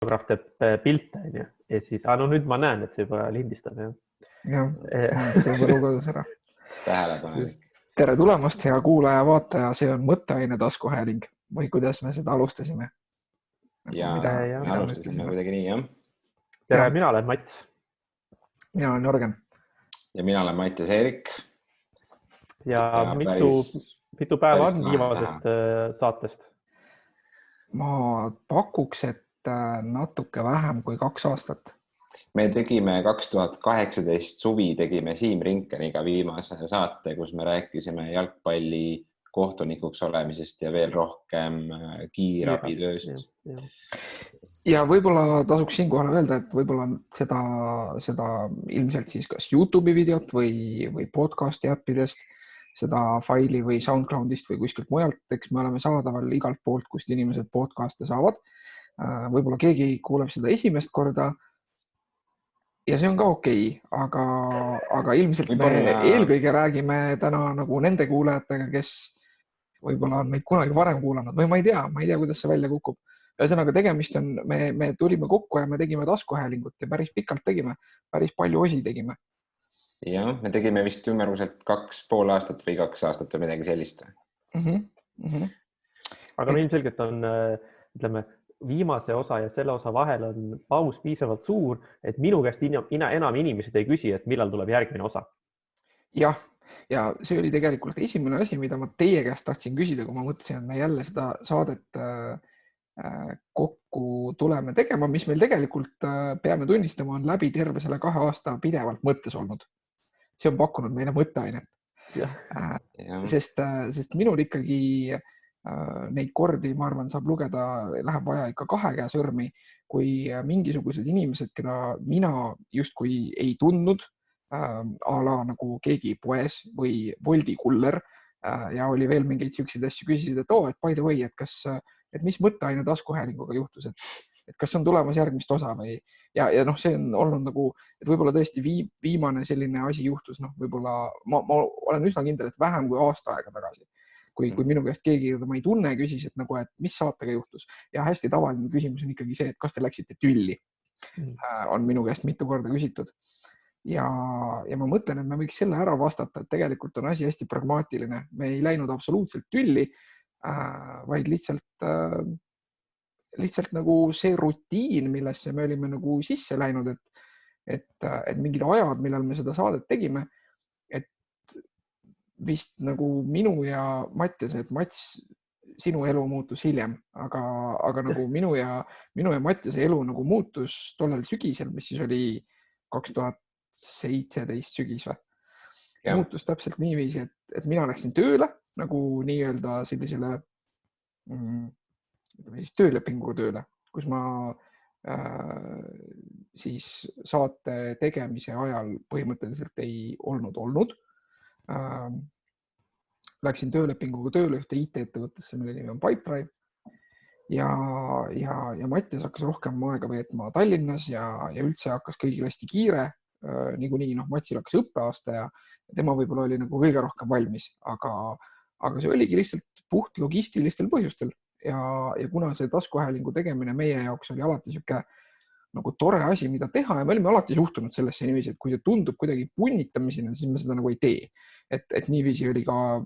fotograaf teeb pilte, on ju. Ja siis, no nüüd ma näen, et see juba lindistab, jah. Jah, see juba luges ära. Tähelepanelik. Tere tulemast, hea kuulaja, vaataja, see on Mõtteaine taskuhääling või kuidas me seda alustasime? Ja me alustasime kuidagi nii, jah. Tere, mina olen Mats. Mina olen Jörgen. Ja mina olen Mattias Eerik. Ja mitu päeva on viimasest saatest? Ma pakuks, et natuke vähem kui 2 aastat. Me tegime 2018 suvi, tegime Siim Rinkeniga viimase saate, kus me rääkisime jalgpalli kohtunikuks olemisest ja veel rohkem kiirabitööst. Ja võib-olla tasuks siinkohal öelda, et võib-olla seda ilmselt siis kas YouTube'i videot või podcasti äppidest, seda faili või SoundCloudist või kuskilt mujalt, eks me oleme saadaval igalt poolt, kust inimesed podcaste saavad. Võib-olla keegi kuuleb seda esimest korda ja see on ka okei, aga ilmselt me eelkõige räägime täna nagu nende kuulajatega, kes võib-olla on meid kunagi varem kuulanud või ma ei tea, kuidas see välja kukub. Ühesõnaga tegemist on, me tulime kokku ja me tegime taskuhäälingut ja päris pikalt tegime, päris palju osi tegime. Jah, me tegime vist ümmarguselt 2,5 aastat või 2 aastat või midagi sellist. Aga ilmselgelt on, ütleme, viimase osa ja selle osa vahel on paus piisavalt suur, et minu käest enam inimesed ei küsi, et millal tuleb järgmine osa. Jah, ja see oli tegelikult esimene asi, mida ma teie käest tahtsin küsida, kui ma mõtlesin, et me jälle seda saadet kokku tuleme tegema, mis meil tegelikult peame tunnistama on läbi terve selle 2 aasta pidevalt mõttes olnud. See on pakkunud meile mõtteainet. Sest minul ikkagi neid kordi, ma arvan, saab lugeda, läheb vaja ikka 2 käe sõrmi, kui mingisugused inimesed, keda mina justkui ei tundnud, a la nagu keegi poes või Woldi kuller ja oli veel mingeid siukseid asju, küsisid, et by the way, et mis Mõtteaine taskuhäälinguga juhtus, et kas on tulemas järgmist osa või ja see on olnud nagu, et võib-olla tõesti viimane selline asi juhtus, võib-olla ma olen üsna kindel, et vähem kui aasta aega tagasi. Kui minu käest keegi, ma ei tunne, küsis, et mis saatega juhtus. Ja hästi tavaline küsimus on ikkagi see, et kas te läksite tülli. On minu käest mitu korda küsitud. Ja ma mõtlen, et me võiks selle ära vastata, et tegelikult on asi hästi pragmaatiline. Me ei läinud absoluutselt tülli, vaid lihtsalt nagu see rutiin, millesse me olime nagu sisse läinud, et mingid ajad, millal me seda saadet tegime, vist nagu minu ja Mattias, et Mats, sinu elu muutus hiljem, aga nagu minu ja Mattiase elu nagu muutus tollel sügisel, mis siis oli 2017 sügis või? Muutus täpselt niiviisi, et mina läksin tööle nagu nii-öelda sellisele töölepinguga tööle, kus ma siis saate tegemise ajal põhimõtteliselt ei olnud. Läksin töölepinguga tööle ühte IT-ettevõttesse, mille nimi on Pipedrive ja Mattias hakkas rohkem aega veetma Tallinnas ja üldse hakkas kõigil hästi kiire. Niikuinii, Matsil hakkas õppeaasta ja tema võib-olla oli nagu kõige rohkem valmis, aga see oligi lihtsalt puht logistilistel põhjustel ja kuna see taskuhäälingu tegemine meie jaoks oli alati siuke nagu tore asi, mida teha ja me olime alati suhtunud sellesse niiviisi, et kui see tundub kuidagi punnitamisena, siis me seda nagu ei tee. Et niiviisi oli ka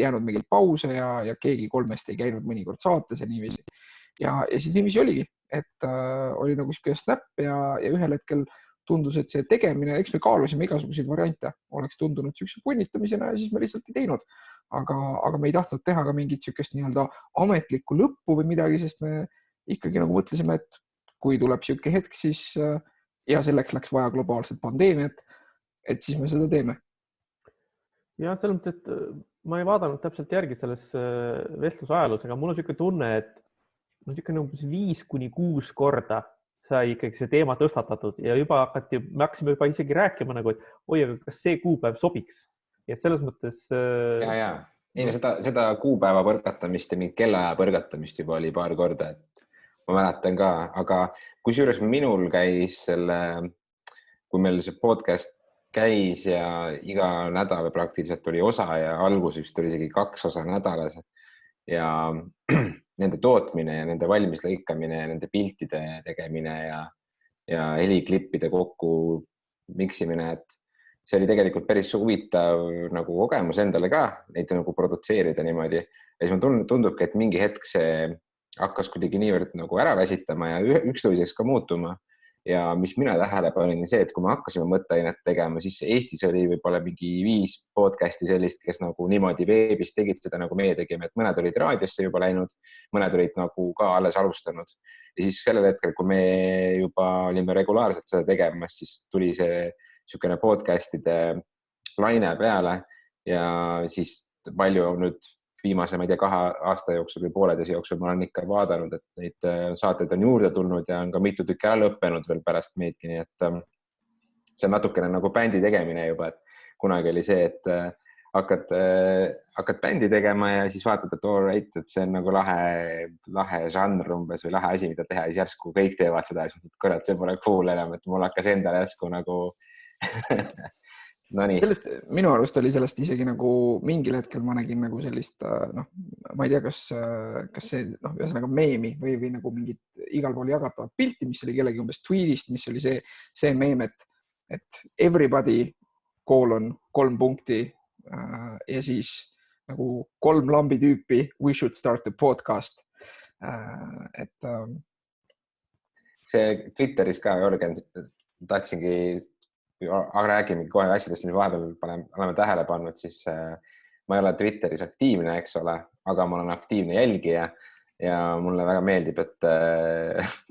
jäänud mingeid pause ja keegi 3 ei käinud mõnikord saates ja niiviisi. Ja siis niiviisi oligi, et oli nagu siuke snap ja ühel hetkel tundus, et see tegemine, eks me kaalusime igasuguseid variante, oleks tundunud siukse punnitamisena ja siis me lihtsalt ei teinud. Aga me ei tahtnud teha ka mingit siukest nii-öelda ametlikku lõppu või midagi, sest me ikkagi nagu mõtlesime, et kui tuleb siuke hetk, siis ja selleks läks vaja globaalset pandeemiat, et siis me seda teeme. Ja selles mõttes, et ma ei vaadanud täpselt järgi selles vestlusajaloos, aga mul on siuke tunne, et siuke 5-6 korda sai ikkagi see teema tõstatatud ja juba me hakkasime juba isegi rääkima nagu, et oi, aga kas see kuupäev sobiks. Ja selles mõttes... Seda kuupäeva põrgatamist ja mingi kellaaja põrgatamist juba oli paar korda, et ma mäletan ka, aga kusjuures minul käis kui meil see podcast käis ja iga nädal praktiliselt oli osa ja alguseks tuli isegi 2 osa nädalas ja nende tootmine ja nende valmis lõikamine ja nende piltide tegemine ja heliklippide kokku miksimine, et see oli tegelikult päris huvitav nagu kogemus endale ka, neid nagu produtseerida niimoodi. Ja siis mulle tundubki, et mingi hetk see hakkas kuidagi niivõrd nagu ära väsitama ja üksteiseks ka muutuma. Ja mis mina tähele panin, see, et kui me hakkasime mõtteainet tegema, siis Eestis oli võib-olla mingi 5 podcasti sellist, kes nagu niimoodi veebis tegid seda, nagu meie tegime, et mõned olid raadiosse juba läinud, mõned olid nagu ka alles alustanud. Ja siis sellel hetkel, kui me juba olime regulaarselt seda tegemas, siis tuli see niisugune podcastide laine peale ja siis palju nüüd viimase, ma ei tea, 2 aasta jooksul või pooleteise jooksul ma olen ikka vaadanud, et neid saateid on juurde tulnud ja on ka mitu tükki ära lõppenud veel pärast meidki, nii et see on natukene nagu bändi tegemine juba, et kunagi oli see, et hakkad bändi tegema ja siis vaatad, et all right, et see on nagu lahe žanr umbes või lahe asi, mida teha ja siis järsku kõik teevad seda ja siis mõtled, kurat, see pole cool enam, et mul hakkas endale järsku nagu no nii. Minu arust oli sellest isegi nagu mingil hetkel ma nägin nagu sellist, ma ei tea, kas see ühesõnaga meemi või nagu mingit igal pool jagatavat pilti, mis oli kellegi umbes tweetist, mis oli see meem, et everybody : 3 punkti ja siis nagu 3 lambi tüüpi we should start a podcast. See Twitteris ka, Jörgen, tahtsingi räägime kohe asjadest, mis vahepeal oleme tähele pannud, siis ma ei ole Twitteris aktiivne, eks ole, aga ma olen aktiivne jälgija ja mulle väga meeldib, et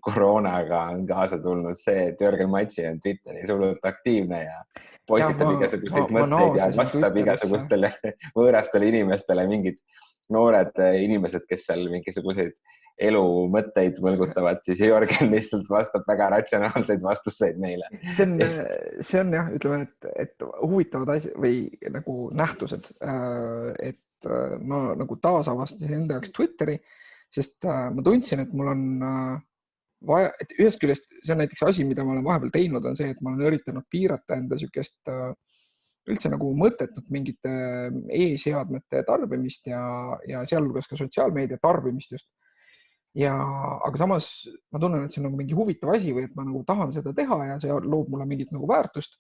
koroonaga on kaasa tulnud see, et Jörgen Matsi on Twitteris hullult aktiivne ja postitab igasuguseid mõtteid ja vastab igasugustele võõrastele inimestele, mingid noored inimesed, kes seal mingisuguseid elu mõtteid mõlgutavad, siis Jörgen lihtsalt vastab väga ratsionaalseid vastuseid neile. See on jah, ütleme, et huvitavad asjad või nagu nähtused, et ma nagu taasavastasin enda jaoks Twitteri, sest ma tundsin, et mul on vaja, et ühest küljest see on näiteks asi, mida ma olen vahepeal teinud, on see, et ma olen üritanud piirata enda sükest üldse nagu mõttetut mingite e-seadmete tarbimist ja sealhulgas ka sotsiaalmeedia tarbimist just. Aga samas ma tunnen, et see on nagu mingi huvitav asi või et ma nagu tahan seda teha ja see loob mulle mingit nagu väärtust.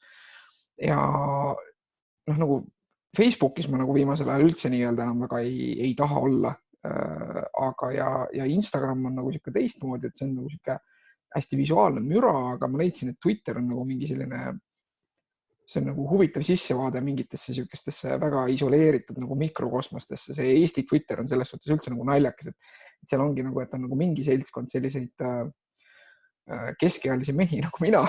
Ja nagu Facebookis ma nagu viimasel ajal üldse nii-öelda enam väga ei taha olla. Aga ja Instagram on nagu siuke teistmoodi, et see on nagu siuke hästi visuaalne müra, aga ma leidsin, et Twitter on nagu mingi selline, see on nagu huvitav sissevaade mingitesse siukestesse väga isoleeritud nagu mikrokosmostesse. See Eesti Twitter on selles suhtes üldse nagu naljakas, et seal ongi nagu, et on nagu mingi seltskond selliseid keskealisi mehi nagu mina,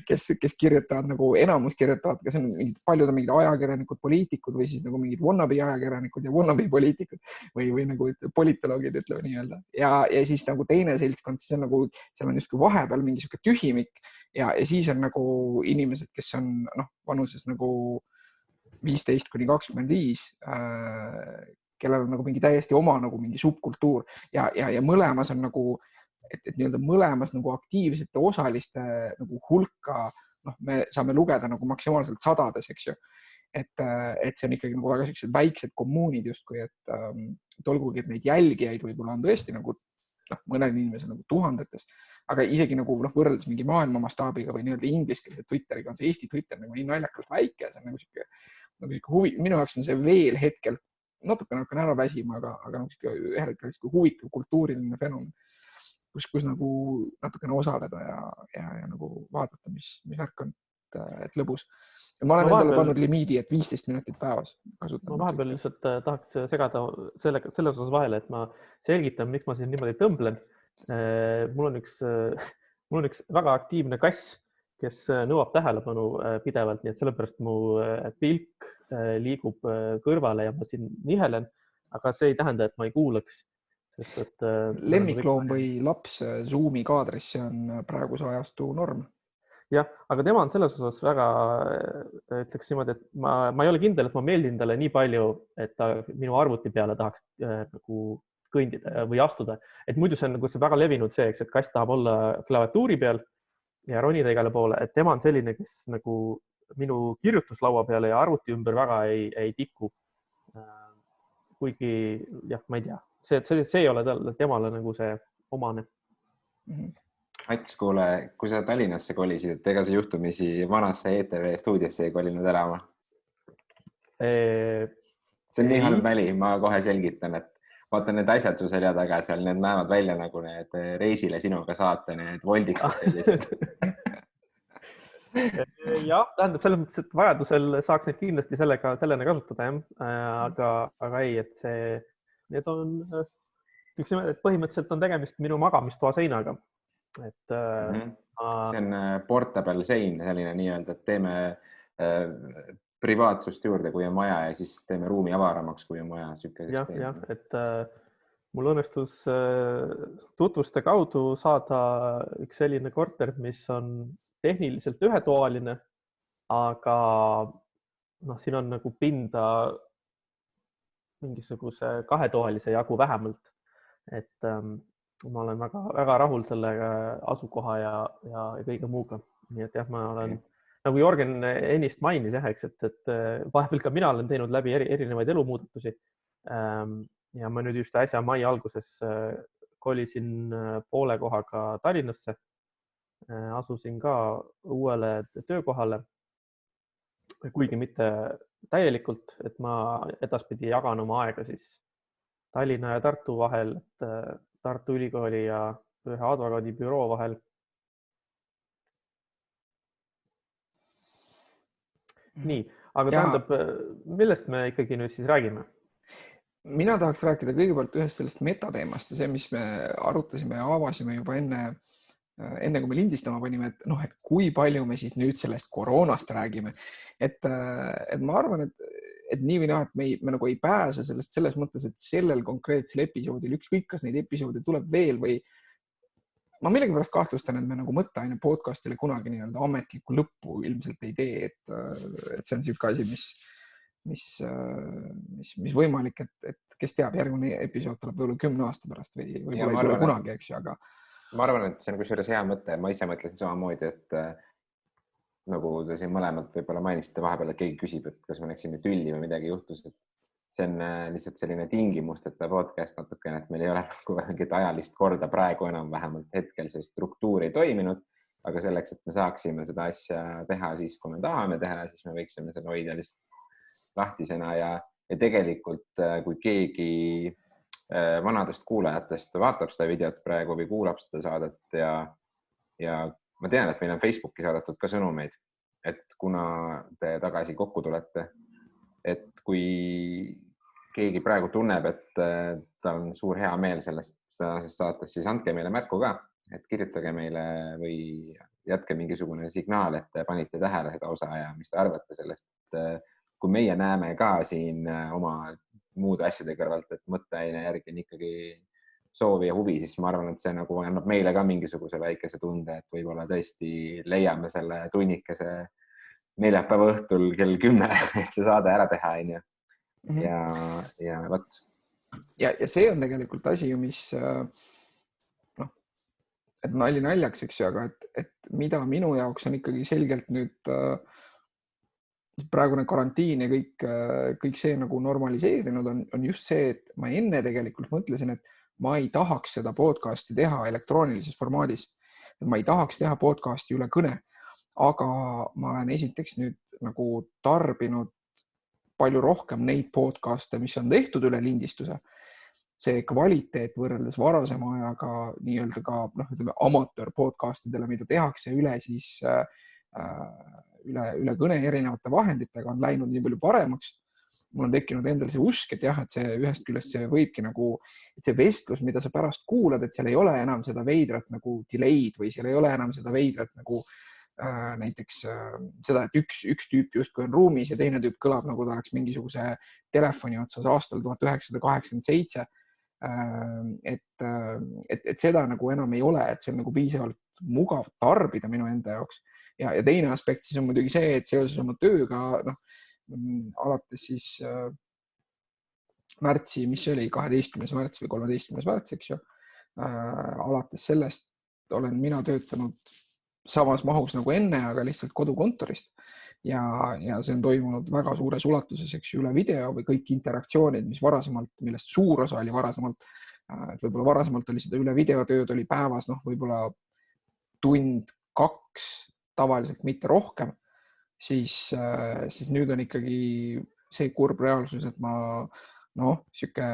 kes kirjutavad nagu enamus kirjutavad, kas on paljud on mingid ajakirjanikud, poliitikud või siis nagu mingid wannabe ajakirjanikud ja wannabe poliitikud või nagu politoloogid ütleme nii-öelda. Ja siis nagu teine seltskond, siis on nagu, seal on justkui vahepeal mingi siuke tühimik ja siis on nagu inimesed, kes on vanuses nagu 15–25, kellel on nagu mingi täiesti oma nagu mingi subkultuur ja mõlemas on nagu, et nii-öelda mõlemas nagu aktiivsete osaliste nagu hulka, me saame lugeda nagu maksimaalselt sadades, eks ju. Et see on ikkagi nagu väga sellised väiksed kommuunid justkui, et olgugi, et neid jälgijaid võib-olla on tõesti nagu mõnel inimesel nagu tuhandetes, aga isegi nagu võrreldes mingi maailma mastaabiga või nii-öelda ingliskeelse Twitteriga on see Eesti Twitter nagu nii naljakalt väike, see on nagu siuke huvi, minu jaoks on see veel hetkel natukene hakkan ära väsima, aga ühel hetkel huvitav kultuuriline fenomen, kus nagu natukene osaleda ja nagu vaadata, mis värk on, et lõbus. Ja ma olen endale pannud limiidi, et 15 minutit päevas kasutan. Ma vahepeal lihtsalt tahaks segada selles osas vahele, et ma selgitan, miks ma siin niimoodi tõmblen. Mul on üks väga aktiivne kass, kes nõuab tähelepanu pidevalt, nii et sellepärast mu pilk liigub kõrvale ja ma siin nihelen, aga see ei tähenda, et ma ei kuulaks. Lemmikloom või laps Zoomi kaadris, see on praeguse ajastu norm. Jah, aga tema on selles osas väga, ütleks niimoodi, et ma ei ole kindel, et ma meeldin talle nii palju, et ta minu arvuti peale tahaks nagu kõndida või astuda. Et muidu see on nagu see väga levinud see, et kass tahab olla klaviatuuri peal ja ronida igale poole, et tema on selline, kes nagu minu kirjutuslaua peale ja arvuti ümber väga ei tiku. Kuigi, jah, ma ei tea, see ei ole temale nagu see omane. Mats, kuule, kui sa Tallinnasse kolisid, et ega sa juhtumisi vanasse ETV stuudiosse ei kolinud elama? See on nii halb väli, ma kohe selgitan, et vaata need asjad su selja taga seal, need näevad välja nagu need reisile sinuga saate, need voldikud sellised. Jah, tähendab selles mõttes, et vajadusel saaks neid kindlasti sellena kasutada, aga ei, et need on põhimõtteliselt on tegemist minu magamistoa seinaga. Et, see on portable sein, selline nii-öelda, et teeme privaatsust juurde, kui on maja ja siis teeme ruumi avaramaks, kui on maja. Jah, et mul õnnestus tutvuste kaudu saada üks selline korter, mis on tehniliselt ühetoaline, aga siin on nagu pinda mingisuguse kahetoalise jagu vähemalt. Et ma olen väga rahul sellega asukoha ja kõige muuga. Nii et jah, ma olen, nagu Jörgen ennist mainis, et vahepeal ka mina olen teinud läbi erinevaid elumuudatusi. Ja ma nüüd just äsja mai alguses kolisin poole kohaga Tallinnasse. Asusin ka uuele töökohale, kuigi mitte täielikult, et ma edaspidi jagan oma aega siis Tallinna ja Tartu vahel, Tartu Ülikooli ja ühe advokaadibüroo vahel. Nii, aga tähendab, millest me ikkagi nüüd siis räägime? Mina tahaks rääkida kõigepealt ühest sellest metateemast ja see, mis me arutasime ja avasime juba enne kui me lindistama panime, et kui palju me siis nüüd sellest koroonast räägime. Et ma arvan, et nii või naa, et me nagu ei pääse sellest selles mõttes, et sellel konkreetsel episoodil, ükskõik kas neid episoode tuleb veel või ma millegipärast kahtlustan, et me nagu mõtteaine podcastile kunagi nii-öelda ametlikku lõppu ilmselt ei tee, et see on siuke asi, mis võimalik, et kes teab, järgmine episood tuleb võib-olla 10 aasta pärast või võib-olla ei tule kunagi, eks ju, aga ma arvan, et see on kusjuures hea mõte. Ma ise mõtlesin samamoodi, et nagu te siin mõlemad võib-olla mainisite vahepeal, et keegi küsib, et kas me läksime tülli või midagi juhtus. Et see on lihtsalt selline tingimusteta podcast natukene, et meil ei ole nagu mingit ajalist korda praegu enam vähemalt hetkel see struktuur ei toiminud, aga selleks, et me saaksime seda asja teha siis, kui me tahame teha, siis me võiksime selle hoida lihtsalt lahtisena ja tegelikult kui keegi vanadest kuulajatest vaatab seda videot praegu või kuulab seda saadet ja ma tean, et meil on Facebooki saadetud ka sõnumeid, et kuna te tagasi kokku tulete, et kui keegi praegu tunneb, et tal on suur hea meel sellest saatest, siis andke meile märku ka, et kirjutage meile või jätke mingisugune signaal, et te panite tähele seda osa ja mis te arvate sellest, kui meie näeme ka siin oma muude asjade kõrvalt, et mõtteaine järgi on ikkagi soovi ja huvi, siis ma arvan, et see nagu annab meile ka mingisuguse väikese tunde, et võib-olla tõesti leiame selle tunnikese neljapäeva õhtul kell 10, et see saade ära teha. Ja võt. Ja see on tegelikult asi, mis et nali naljaks, eks ju, aga et mida minu jaoks on ikkagi selgelt nüüd praegune karantiin ja kõik see nagu normaliseerinud on just see, et ma enne tegelikult mõtlesin, et ma ei tahaks seda podcasti teha elektroonilises formaadis. Ma ei tahaks teha podcasti üle kõne, aga ma olen esiteks nüüd nagu tarbinud palju rohkem neid podcaste, mis on tehtud üle lindistuse. See kvaliteet võrreldes varasema ajaga nii-öelda ka amatöör podcastidele, mida tehakse üle siis üle kõne erinevate vahenditega on läinud nii palju paremaks. Mul on tekkinud endal see usk, et jah, et see ühest küljest see võibki nagu, et see vestlus, mida sa pärast kuulad, et seal ei ole enam seda veidrat nagu delay'd või seal ei ole enam seda veidrat nagu näiteks seda, et üks tüüp justkui on ruumis ja teine tüüp kõlab nagu ta oleks mingisuguse telefoni otsas aastal 1987. Et seda nagu enam ei ole, et see on nagu piisavalt mugav tarbida minu enda jaoks. Ja teine aspekt siis on muidugi see, et seoses oma tööga alates siis märtsi, mis oli 12. märts või 13. märts, eks ju. Alates sellest olen mina töötanud samas mahus nagu enne, aga lihtsalt kodukontorist. ja see on toimunud väga suures ulatuses, eks ju, üle video või kõik interaktsioonid, mis varasemalt, millest suur osa oli varasemalt, et võib-olla varasemalt oli seda üle videotööd oli päevas, noh, võib-olla tund, 2 tavaliselt, mitte rohkem, siis nüüd on ikkagi see kurb reaalsus, et ma sihuke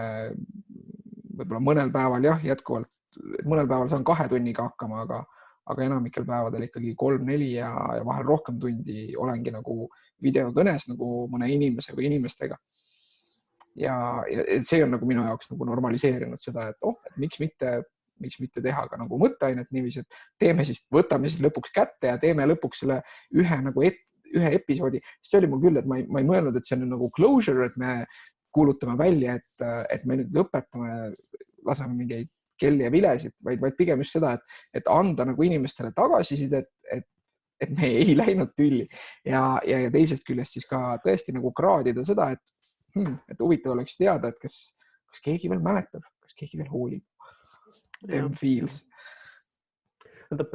võib-olla mõnel päeval jah, jätkuvalt, mõnel päeval saan 2 tunniga hakkama, aga enamikel päevadel ikkagi 3-4 ja vahel rohkem tundi olengi nagu videokõnes nagu mõne inimese või inimestega. Ja see on nagu minu jaoks nagu normaliseerinud seda, et miks mitte teha ka nagu mõtteainet niiviisi, et võtame siis lõpuks kätte ja teeme lõpuks selle ühe episoodi. See oli mul küll, et ma ei mõelnud, et see on nagu closure, et me kuulutame välja, et me nüüd lõpetame, laseme mingeid kelli ja vilesid, vaid pigem just seda, et anda nagu inimestele tagasisidet, et me ei läinud tülli ja teisest küljest siis ka tõesti nagu kraadida seda, et huvitav oleks teada, et kas keegi veel mäletab, kas keegi veel hoolib. Feels. Tähendab,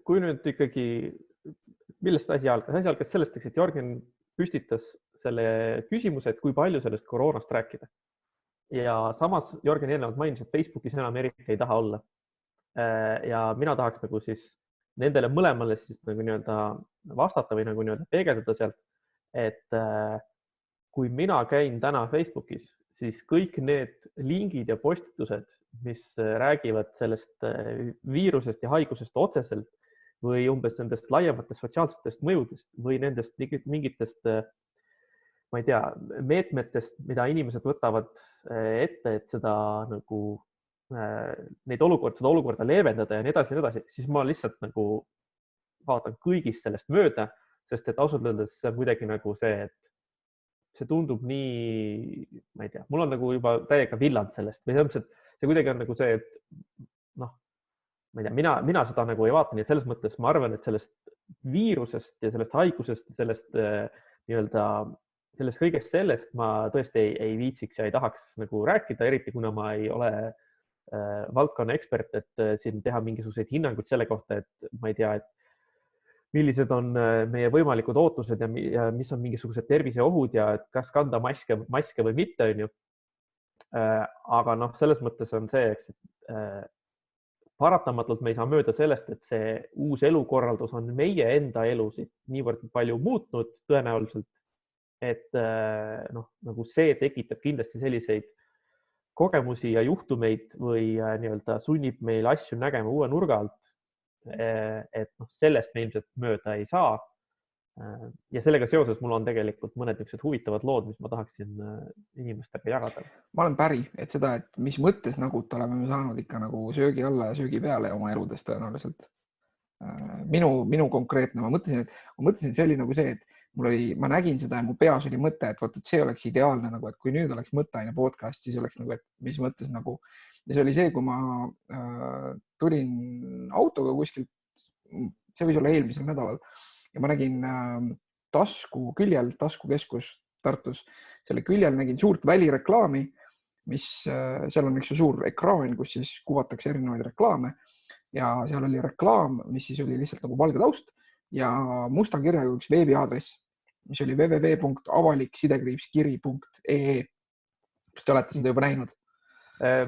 kui nüüd ikkagi, millest asi algas? Asi algas sellest, et Jörgen püstitas selle küsimuse, et kui palju sellest koroonast rääkida. Ja samas Jörgen eelnevalt mainis, et Facebookis enam eriti ei taha olla. Ja mina tahaks nagu siis nendele mõlemale siis nagu nii-öelda vastata või nagu nii-öelda peegeldada sealt, et kui mina käin täna Facebookis, siis kõik need lingid ja postitused, mis räägivad sellest viirusest ja haigusest otseselt või umbes nendest laiematest sotsiaalsetest mõjudest või nendest mingitest, ma ei tea, meetmetest, mida inimesed võtavad ette, et seda nagu seda olukorda leevendada ja nii edasi, siis ma lihtsalt nagu vaatan kõigist sellest mööda, sest et ausalt öeldes see on kuidagi nagu see, et see tundub nii, ma ei tea, mul on nagu juba täiega villand sellest või see kuidagi on nagu see, et noh, ma ei tea, mina seda nagu ei vaata, nii et selles mõttes ma arvan, et sellest viirusest ja sellest haigusest, sellest nii-öelda sellest kõigest sellest ma tõesti ei viitsiks ja ei tahaks nagu rääkida, eriti kuna ma ei ole valdkonna ekspert, et siin teha mingisuguseid hinnanguid selle kohta, et ma ei tea, et millised on meie võimalikud ootused ja mis on mingisugused terviseohud ja et kas kanda maske või mitte, on ju. Aga noh, selles mõttes on see, et paratamatult me ei saa mööda sellest, et see uus elukorraldus on meie enda elusid niivõrd palju muutnud tõenäoliselt, et noh, nagu see tekitab kindlasti selliseid kogemusi ja juhtumeid või nii-öelda sunnib meil asju nägema uue nurga alt. Et noh, sellest me ilmselt mööda ei saa. Ja sellega seoses mul on tegelikult mõned niisugused huvitavad lood, mis ma tahaksin inimestega jagada. Ma olen päri, et seda, et mis mõttes nagut oleme me saanud ikka nagu söögi alla ja söögi peale oma eludest tõenäoliselt. Minu konkreetne, ma mõtlesin, see oli nagu see, et ma nägin seda ja mu peas oli mõte, et see oleks ideaalne, nagu, et kui nüüd oleks mõtteaine podcast, siis oleks nagu, et mis mõttes nagu, ja see oli see, kui ma tulin autoga kuskilt, see võis olla eelmisel nädalal ja ma nägin taskukeskus Tartus, selle küljel nägin suurt välireklaami, mis seal on üks suur ekraan, kus siis kuvatakse erinevaid reklaame ja seal oli reklaam, mis siis oli lihtsalt nagu valge taust ja musta kirjaga üks veebiaadress, mis oli www.avaliksidekriipskiri.ee. Kas te olete seda juba näinud?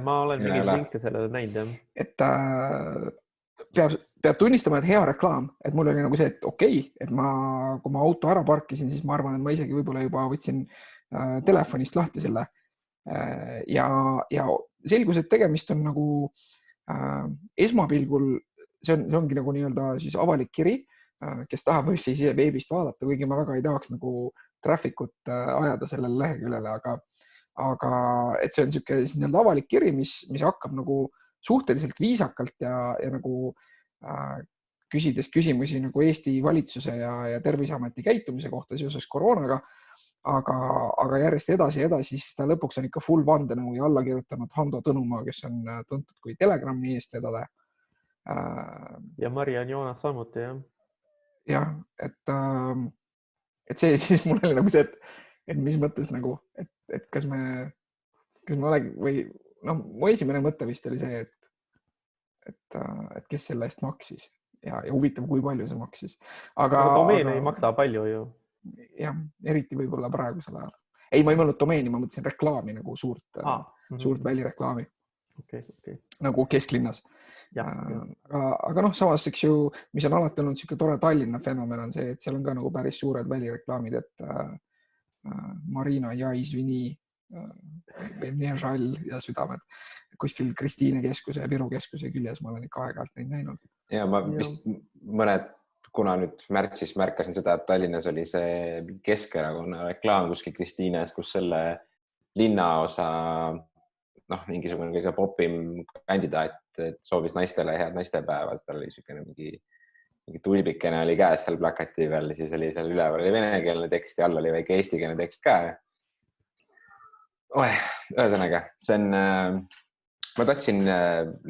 Ma olen mingeid linke sellele näinud, jah. Et peab tunnistama, et hea reklaam, et mul oli nagu see, et okei, et kui ma auto ära parkisin, siis ma arvan, et ma isegi võib-olla juba võtsin telefonist lahti selle ja selgus, et tegemist on nagu esmapilgul, see ongi nagu nii-öelda siis avalik kiri, kes tahab siis veebist vaadata, kuigi ma väga ei tahaks nagu traffic'ut ajada sellele leheküljele, aga et see on niisugune nii-öelda avalik kiri, mis hakkab nagu suhteliselt viisakalt ja nagu küsides küsimusi nagu Eesti valitsuse ja Terviseameti käitumise kohta seoses koroonaga, aga järjest edasi, siis ta lõpuks on ikka full vandenõu ja alla kirjutanud Hando Tõnumaa, kes on tuntud kui Telegrami eestvedaja. Ja Mariann Joonas samuti, jah. Jah, et see siis mul oli nagu see, et mis mõttes nagu, et kas me olegi või noh, mu esimene mõte vist oli see, et kes selle eest maksis ja huvitav, kui palju see maksis. Domeen ei maksa palju ju. jah, eriti võib-olla praegusel ajal. Ei, ma ei mõelnud domeeni, ma mõtlesin reklaami nagu suurt välireklaami. Okay. Nagu kesklinnas. Aga samas, eks ju, mis on alati olnud siuke tore Tallinna fenomen on see, et seal on ka nagu päris suured välireklaamid, et Marina ja Izvini ja südamed kuskil Kristiine keskuse ja Viru keskuse küljes. Ma olen ikka aeg-ajalt neid näinud. Ja ma vist kuna nüüd märtsis märkasin seda, et Tallinnas oli see Keskerakonna reklaam kuskil Kristiines, kus selle linnaosa mingisugune kõige popim kandidaat soovis naistele head naistepäevad. Tal oli siukene mingi tulbikene oli käes seal plakati peal, siis oli seal üleval oli venekeelne tekst ja all oli väike eestikeelne tekst ka. Ühesõnaga, see on, ma tahtsin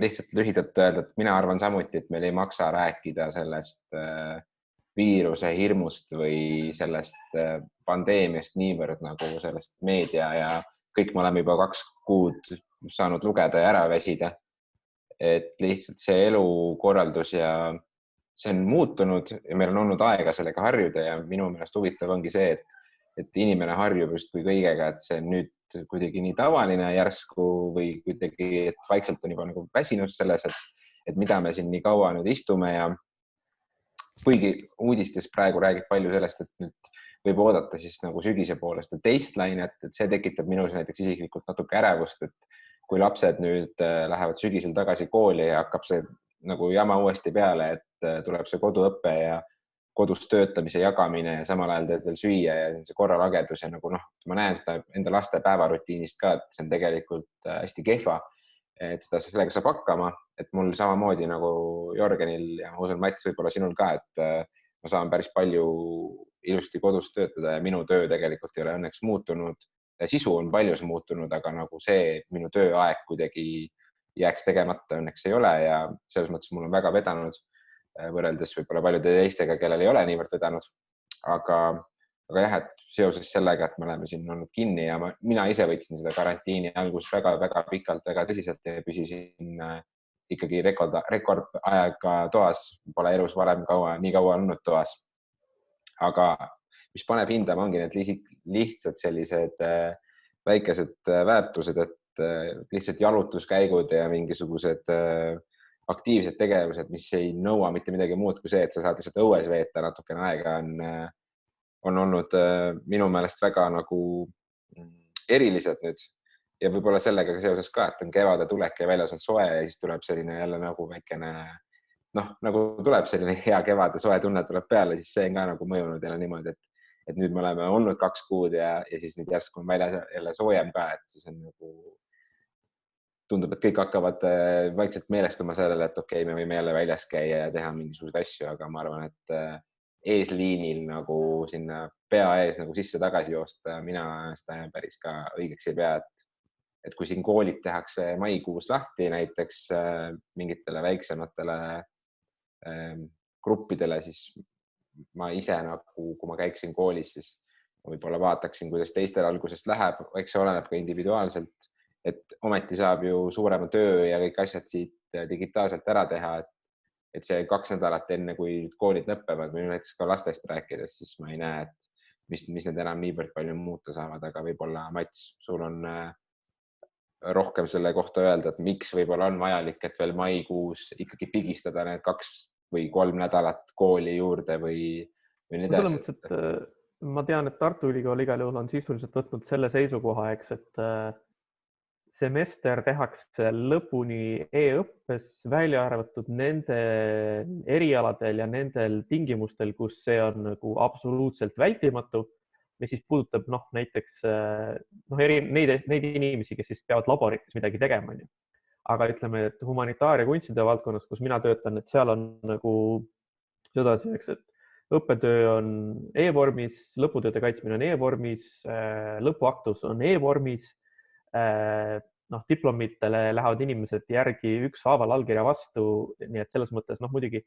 lihtsalt lühidalt öelda, et mina arvan samuti, et meil ei maksa rääkida sellest viiruse hirmust või sellest pandeemiast niivõrd nagu sellest meedia ja kõik me oleme juba 2 kuud saanud lugeda ja ära väsida. Et lihtsalt see elukorraldus ja see on muutunud ja meil on olnud aega sellega harjuda ja minu meelest huvitav ongi see, et inimene harjub just kui kõigega, et see on nüüd kuidagi nii tavaline järsku või kuidagi, et vaikselt on juba nagu väsinud selles, et mida me siin nii kaua nüüd istume ja kuigi uudistes praegu räägib palju sellest, et nüüd võib oodata siis nagu sügise poolest teist lainet, et see tekitab minus näiteks isiklikult natuke ärevust, et kui lapsed nüüd lähevad sügisel tagasi kooli ja hakkab see nagu jama uuesti peale, et tuleb see koduõpe ja kodus töötamise jagamine ja samal ajal teed veel süüa ja see korralagedus ja nagu ma näen seda enda laste päevarutiinist ka, et see on tegelikult hästi kehva, et sellega saab hakkama, et mul samamoodi nagu Jörgenil ja ma usun, Mats, võib-olla sinul ka, et ma saan päris palju ilusti kodus töötada ja minu töö tegelikult ei ole õnneks muutunud. Sisu on paljus muutunud, aga nagu see minu tööaeg kuidagi jääks tegemata õnneks ei ole ja selles mõttes mul on väga vedanud võrreldes võib-olla paljude teistega, kellel ei ole niivõrd vedanud. Aga jah, et seoses sellega, et me oleme siin olnud kinni ja mina ise võtsin seda karantiini algus väga-väga pikalt, väga tõsiselt ja püsisin ikkagi rekord aega toas. Pole elus varem nii kaua olnud toas. Aga mis paneb hindama ongi need lihtsalt sellised väikesed väärtused, et lihtsalt jalutuskäigud ja mingisugused aktiivsed tegevused, mis ei nõua mitte midagi muud kui see, et sa saad lihtsalt õues veeta natukene aega, on olnud minu meelest väga nagu erilised nüüd. Ja võib-olla sellega seoses ka, et on kevade tulek ja väljas on soe ja siis tuleb selline jälle nagu väikene, nagu tuleb selline hea kevade soe tunne tuleb peale, siis see on ka nagu mõjunud jälle niimoodi, et nüüd me oleme olnud 2 kuud ja siis nüüd järsku on väljas jälle soojem ka, et siis on nagu tundub, et kõik hakkavad vaikselt meelestuma sellele, et okei, me võime jälle väljas käia ja teha mingisuguseid asju, aga ma arvan, et eesliinil nagu sinna pea ees nagu sisse-tagasi joosta, mina seda päris ka õigeks ei pea, et kui siin koolid tehakse maikuus lahti näiteks mingitele väiksematele gruppidele, siis ma ise nagu, kui ma käiksin koolis, siis võib-olla vaataksin, kuidas teistel algusest läheb, eks see oleneb ka individuaalselt, et ometi saab ju suurema töö ja kõik asjad siit digitaalselt ära teha, et see 2 nädalat enne, kui koolid lõppevad või näiteks ka lastest rääkides, siis ma ei näe, et mis need enam niivõrd palju muuta saavad, aga võib-olla Mats, sul on rohkem selle kohta öelda, et miks võib-olla on vajalik, et veel maikuus ikkagi pigistada need 2 või 3 nädalat kooli juurde või nii edasi. Selles mõttes, et ma tean, et Tartu Ülikool igal juhul on sisuliselt võtnud selle seisukoha, et semester tehakse lõpuni e-õppes, välja arvatud nende erialadel ja nendel tingimustel, kus see on nagu absoluutselt vältimatu, mis siis puudutab näiteks neid inimesi, kes siis peavad laborites midagi tegema. Aga ütleme, et humanitaar- ja kunstide valdkonnas, kus mina töötan, et seal on nagu sedasi, et õppetöö on e-vormis, lõputööde kaitsmine on e-vormis, lõpuaktus on e-vormis, diplomitele lähevad inimesed järgi ükshaaval allkirja vastu, nii et selles mõttes muidugi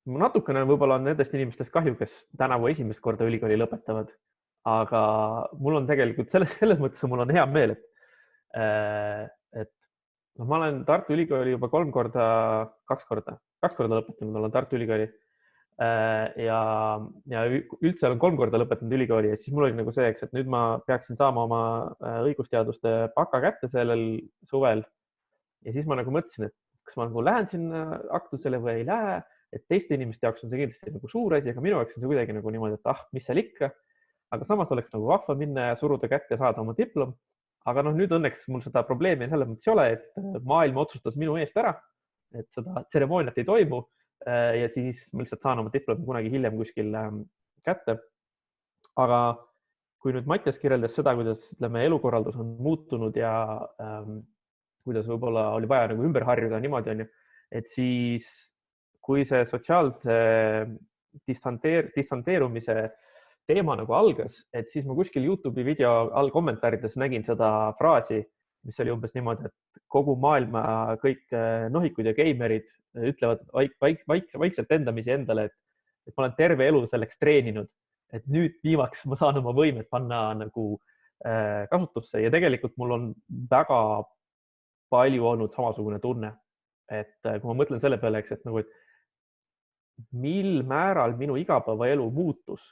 natukene võib-olla on nendest inimestest kahju, kes tänavu esimest korda ülikooli lõpetavad, aga mul on tegelikult selles mõttes mul on hea meel, et ma olen Tartu Ülikooli juba 2 korda lõpetanud, olen Tartu Ülikooli ja üldse olen 3 korda lõpetanud ülikooli ja siis mul oli nagu see, et nüüd ma peaksin saama oma õigusteaduste baka kätte sellel suvel. Ja siis ma nagu mõtlesin, et kas ma nagu lähen sinna aktusele või ei lähe, et teiste inimeste jaoks on see kindlasti nagu suur asi, aga minu jaoks on see kuidagi nagu niimoodi, et mis seal ikka. Aga samas oleks nagu vahva minna ja suruda kätte ja saada oma diplom. Aga nüüd õnneks mul seda probleemi selles mõttes ei ole, et maailm otsustas minu eest ära, et seda tseremooniat ei toimu. Ja siis ma lihtsalt saan oma diplomi kunagi hiljem kuskil kätte. Aga kui nüüd Mattias kirjeldas seda, kuidas elukorraldus on muutunud ja kuidas võib-olla oli vaja nagu ümber harjuda niimoodi on ju, et siis kui see sotsiaalse distanteerumise teema nagu algas, et siis ma kuskil YouTube'i video all kommentaarides nägin seda fraasi, mis oli umbes niimoodi, et kogu maailma kõik nohikud ja geimerid ütlevad vaikselt endamisi endale, et ma olen terve elu selleks treeninud, et nüüd viimaks ma saan oma võimed panna nagu kasutusse ja tegelikult mul on väga palju olnud samasugune tunne, et kui ma mõtlen selle peale, et mil määral minu igapäevaelu muutus,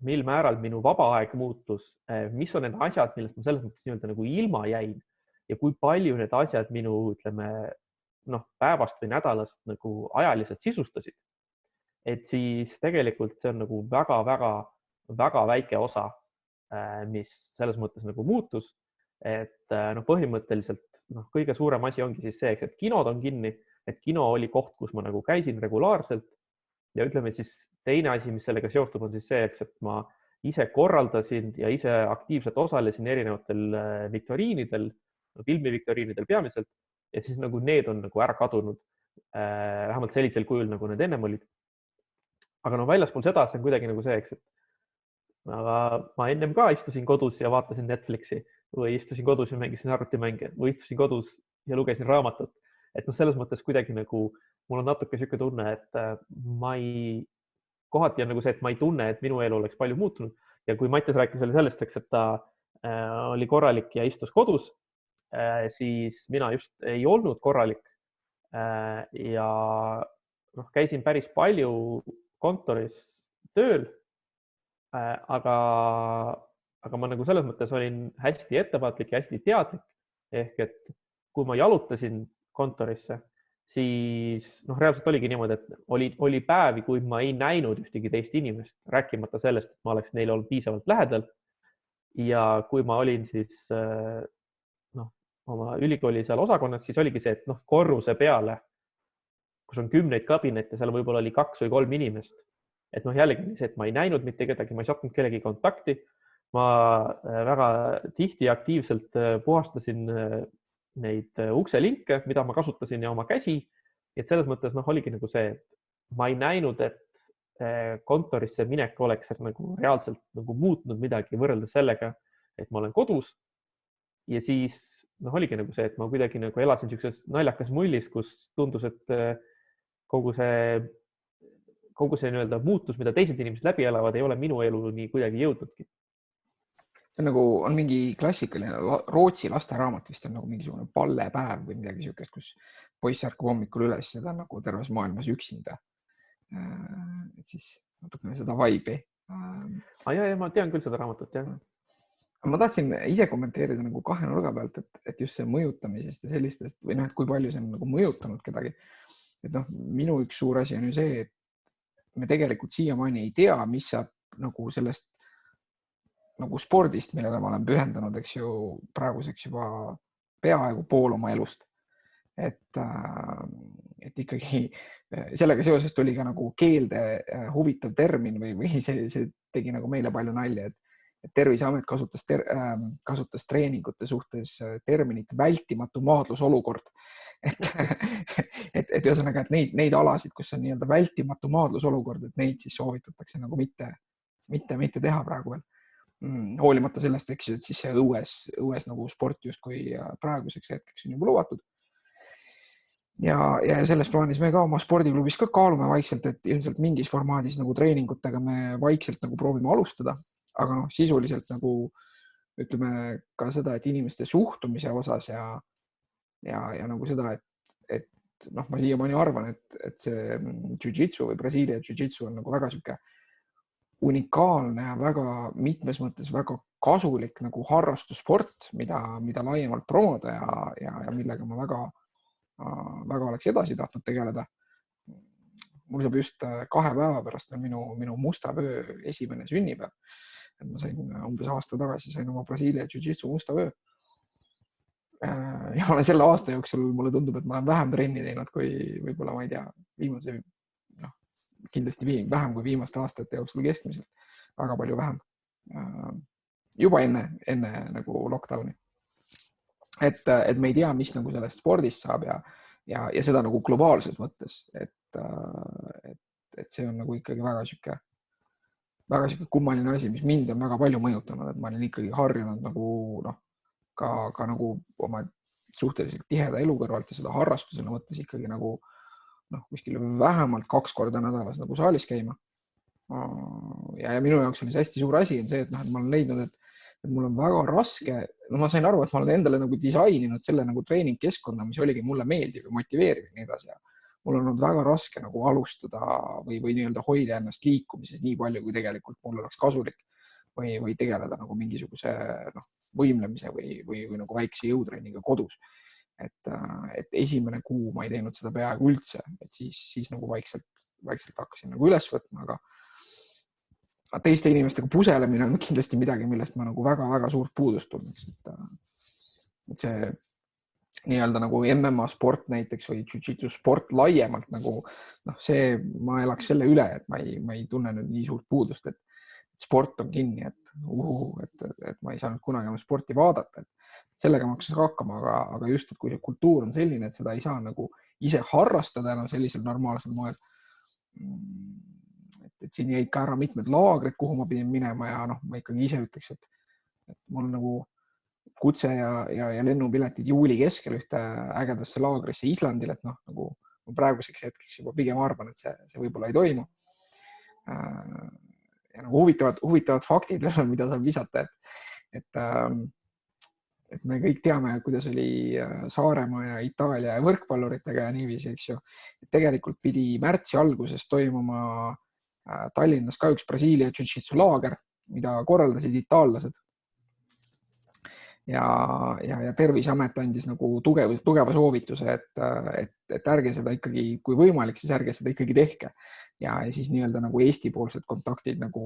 mil määral minu vaba aeg muutus, mis on need asjad, millest ma selles mõttes nii-öelda nagu ilma jäin ja kui palju need asjad minu, päevast või nädalast nagu ajaliselt sisustasid. Et siis tegelikult see on nagu väga väike osa, mis selles mõttes nagu muutus, et põhimõtteliselt kõige suurem asi ongi siis see, et kinod on kinni, et kino oli koht, kus ma nagu käisin regulaarselt ja ütleme siis teine asi, mis sellega seostub, on siis see, et ma ise korraldasin ja ise aktiivselt osalesin erinevatel viktoriinidel, filmiviktoriinidel peamiselt ja siis nagu need on nagu ära kadunud, vähemalt sellisel kujul, nagu need ennem olid. Aga väljaspool seda see on kuidagi nagu see, et ma ennem ka istusin kodus ja vaatasin Netflixi või istusin kodus ja mängisin arvutimänge või istusin kodus ja lugesin raamatut. Et selles mõttes kuidagi nagu mul on natuke siuke tunne, et kohati on nagu see, et ma ei tunne, et minu elu oleks palju muutunud ja kui Mattias rääkis veel sellest, et ta oli korralik ja istus kodus, siis mina just ei olnud korralik ja käisin päris palju kontoris tööl, aga ma nagu selles mõttes olin hästi ettevaatlik ja hästi teadlik ehk et kui ma jalutasin kontorisse, siis reaalselt oligi niimoodi, et oli päevi, kui ma ei näinud ühtegi teist inimest, rääkimata sellest, et ma oleks neile olnud piisavalt lähedal. Ja kui ma olin siis oma ülikooli seal osakonnas, siis oligi see, et korruse peale, kus on 10 kabinette, seal võib-olla oli 2 või 3 inimest. Et jällegi see, et ma ei näinud mitte kedagi, ma ei sattunud kellegi kontakti. Ma väga tihti aktiivselt puhastasin neid ukselinke, mida ma kasutasin ja oma käsi. Et selles mõttes oligi nagu see, et ma ei näinud, et kontorisse minek oleks nagu reaalselt nagu muutnud midagi võrreldes sellega, et ma olen kodus. Ja siis oligi nagu see, et ma kuidagi nagu elasin sellises naljakas mullis, kus tundus, et kogu see nii-öelda muutus, mida teised inimesed läbi elavad, ei ole minu elu nii kuidagi jõudnudki. Nagu on mingi klassikaline Rootsi lasteraamat vist on nagu mingisugune pallepäev või midagi niisugust, kus poiss ärkab hommikul üles ja ta on nagu terves maailmas üksinda. Et siis natukene seda vibe'i. Ja, ma tean küll seda raamatut, jah. Ma tahtsin ise kommenteerida nagu 2 nurga pealt, et just see mõjutamisest ja sellistest või et kui palju see on nagu mõjutanud kedagi. Et minu üks suur asi on ju see, et me tegelikult siiamaani ei tea, mis saab nagu sellest nagu spordist, millele ma olen pühendanud, eks ju, praeguseks juba peaaegu pool oma elust. Et ikkagi sellega seoses tuli ka nagu keelde huvitav termin või see tegi nagu meile palju nalja, et Terviseamet kasutas treeningute suhtes terminit vältimatu maadlusolukord. Et ühesõnaga, et neid alasid, kus on nii-öelda vältimatu maadlusolukord, et neid siis soovitatakse nagu mitte teha praegu veel. Hoolimata sellest, eks ju, et siis see õues nagu sport justkui praeguseks hetkeks on juba lubatud. Ja selles plaanis me ka oma spordiklubis ka kaalume vaikselt, et ilmselt mingis formaadis nagu treeningutega me vaikselt nagu proovime alustada, aga sisuliselt nagu ütleme ka seda, et inimeste suhtumise osas ja nagu seda, et noh, ma siiamaani arvan, et see jiu-jitsu või Brasiilia jiu-jitsu on nagu väga sihuke unikaalne ja väga mitmes mõttes väga kasulik nagu harrastussport, mida laiemalt promoda ja millega ma väga oleks edasi tahtnud tegeleda. Mul saab just 2 päeva pärast on minu Musta vöö esimene sünnipäev. Et ma sain umbes aasta tagasi oma Brasiilia jiu-jitsu Musta vöö. Ja olen selle aasta jooksul, mulle tundub, et ma olen vähem trenni teinud kui võib-olla, ma ei tea, viimase, kindlasti vähem kui viimaste aastate jooksul keskmiselt, väga palju vähem. Juba enne nagu lockdowni. Et me ei tea, mis nagu sellest spordist saab ja seda nagu globaalses mõttes, et see on nagu ikkagi väga sihuke kummaline asi, mis mind on väga palju mõjutanud, et ma olen ikkagi harjunud nagu ka nagu oma suhteliselt tiheda elu kõrvalt ja seda harrastusena mõttes ikkagi nagu kuskil vähemalt 2 korda nädalas nagu saalis käima. Ja minu jaoks oli see hästi suur asi on see, et ma olen leidnud, et mul on väga raske, ma sain aru, et ma olen endale nagu disaininud selle nagu treeningkeskkonna, mis oligi mulle meeldiv ja motiveeriv ja nii edasi. Mul on olnud väga raske nagu alustada või nii-öelda hoida ennast liikumises nii palju, kui tegelikult mul oleks kasulik või tegeleda nagu mingisuguse võimlemise või nagu väikse jõutreeniga kodus. Et esimene kuu ma ei teinud seda peaaegu üldse, et siis nagu vaikselt hakkasin nagu üles võtma, aga teiste inimestega puselemine on kindlasti midagi, millest ma nagu väga-väga suurt puudust tunneks. Et see nii-öelda nagu MMA sport näiteks või jiu-jitsu sport laiemalt nagu see, ma elaks selle üle, et ma ei tunne nüüd nii suurt puudust, et sport on kinni, et ma ei saanud kunagi enam sporti vaadata. Sellega ma hakkasin hakkama, aga just, et kui see kultuur on selline, et seda ei saa nagu ise harrastada enam sellisel normaalsel moel. Et siin jäid ka ära mitmed laagrid, kuhu ma pidin minema ja ma ikkagi ise ütleks, et mul nagu kutse ja lennupiletid juuli keskel ühte ägedasse laagrisse Islandil, et nagu praeguseks hetkeks juba pigem arvan, et see võib-olla ei toimu. Ja nagu huvitavad faktid, mida saab lisata, et me kõik teame, kuidas oli Saaremaa ja Itaalia võrkpalluritega ja niiviisi, eks ju. Tegelikult pidi märtsi alguses toimuma Tallinnas ka üks Brasiilia jiu-jitsu laager, mida korraldasid itaallased. Ja Terviseamet andis nagu tugeva soovituse, et ärge seda ikkagi, kui võimalik, siis ärge seda ikkagi tehke. Ja siis nii-öelda nagu Eesti-poolsed kontaktid nagu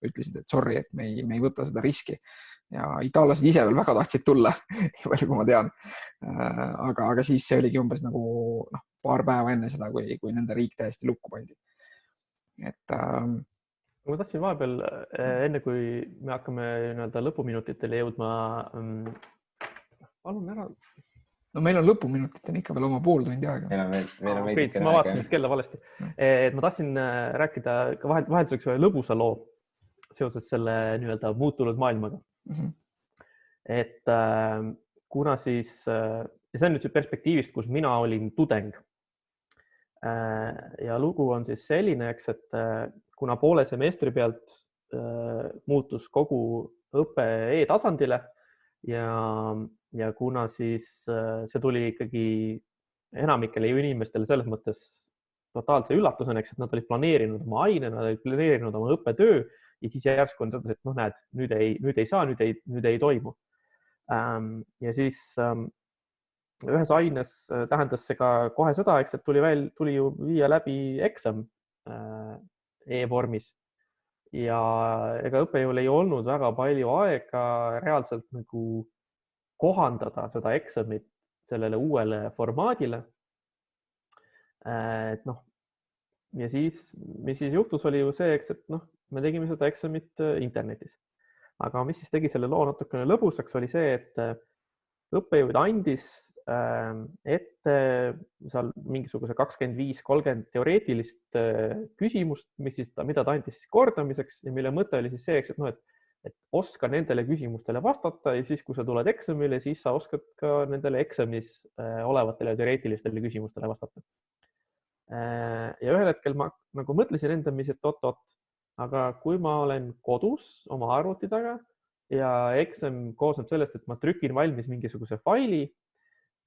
ütlesid, et sorry, et me ei võta seda riski. Ja itaallased ise veel väga tahtsid tulla, nii palju kui ma tean. Aga siis see oligi umbes nagu paar päeva enne seda, kui nende riik täiesti lukku pandi. Ma tahtsin vahepeal, enne kui me hakkame lõpuminutitele jõudma, palun ära. No meil on lõpuminutiteni ikka veel oma pool tundi aega. Ma vaatasin siis kella valesti. Ma tahtsin rääkida ka vahelduseks ühe lõbusa loo seoses selle nii-öelda muutunud maailmaga. Et kuna siis, ja see on nüüd perspektiivist, kus mina olin tudeng. Ja lugu on siis selline, et kuna poole semestri pealt muutus kogu õpe e-tasandile ja kuna siis see tuli ikkagi enamikele inimestele selles mõttes totaalse üllatusena, et nad olid planeerinud oma aine, nad olid planeerinud oma õppetöö ja siis järsku on tõdes, et näed, nüüd ei saa, nüüd ei toimu. Ja siis ühes aines tähendas see ka kohe seda, et tuli ju viia läbi eksam e-vormis ja ega õppejõul ei olnud väga palju aega reaalselt nagu kohandada seda eksamit sellele uuele formaadile. Ja siis, mis siis juhtus, oli ju see, et me tegime seda eksamit internetis. Aga mis siis tegi selle loo natukene lõbusaks, oli see, et õppejõud andis ette seal mingisuguse 25-30 teoreetilist küsimust, mida ta andis kordamiseks ja mille mõte oli siis see, et oska nendele küsimustele vastata ja siis, kui sa tuled eksamile, siis sa oskad ka nendele eksamis olevatele teoreetilistele küsimustele vastata. Ja ühel hetkel ma nagu mõtlesin endamis, et oot, aga kui ma olen kodus oma arvuti taga ja eksam koosneb sellest, et ma trükin valmis mingisuguse faili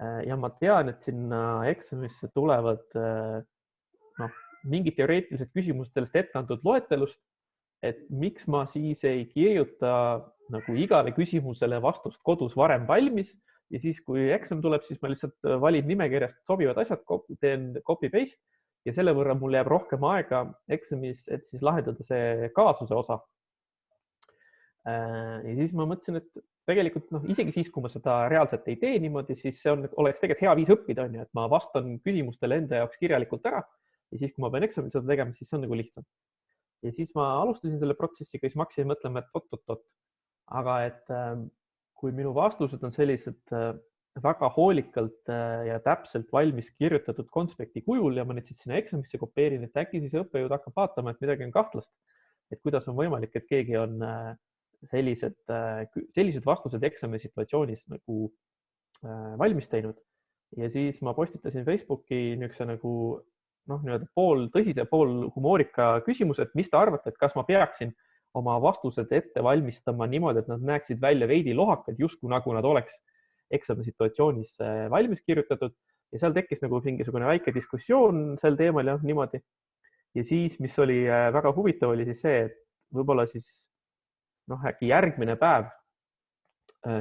ja ma tean, et sinna eksamisse tulevad mingid teoreetilised küsimused sellest ette antud loetelust, et miks ma siis ei kirjuta nagu igale küsimusele vastust kodus varem valmis ja siis, kui eksam tuleb, siis ma lihtsalt valin nimekirjast sobivad asjad, teen copy-paste ja selle võrra mul jääb rohkem aega eksamis, et siis lahendada see kaasuse osa. Ja siis ma mõtlesin, et tegelikult isegi siis, kui ma seda reaalselt ei tee niimoodi, siis see oleks tegelikult hea viis õppida, on ju, et ma vastan küsimustele enda jaoks kirjalikult ära ja siis, kui ma pean eksamil seda tegema, siis see on nagu lihtsam. Ja siis ma alustasin selle protsessiga, siis ma hakkasin mõtlema, et oot. Aga et kui minu vastused on sellised väga hoolikalt ja täpselt valmis kirjutatud konspekti kujul ja ma nüüd siis sinna eksamisse kopeerin, et äkki siis õppejõud hakkab vaatama, et midagi on kahtlast, et kuidas on võimalik, et keegi on sellised vastused eksami situatsioonis nagu valmis teinud. Ja siis ma postitasin Facebooki niisuguse nagu pool tõsise, pool humoorika küsimus, et mis te arvate, et kas ma peaksin oma vastused ette valmistama niimoodi, et nad näeksid välja veidi lohakad, justkui nagu nad oleks eksami situatsioonis valmis kirjutatud ja seal tekkis nagu mingisugune väike diskussioon sel teemal ja niimoodi. Ja siis, mis oli väga huvitav, oli siis see, et võib-olla siis äkki järgmine päev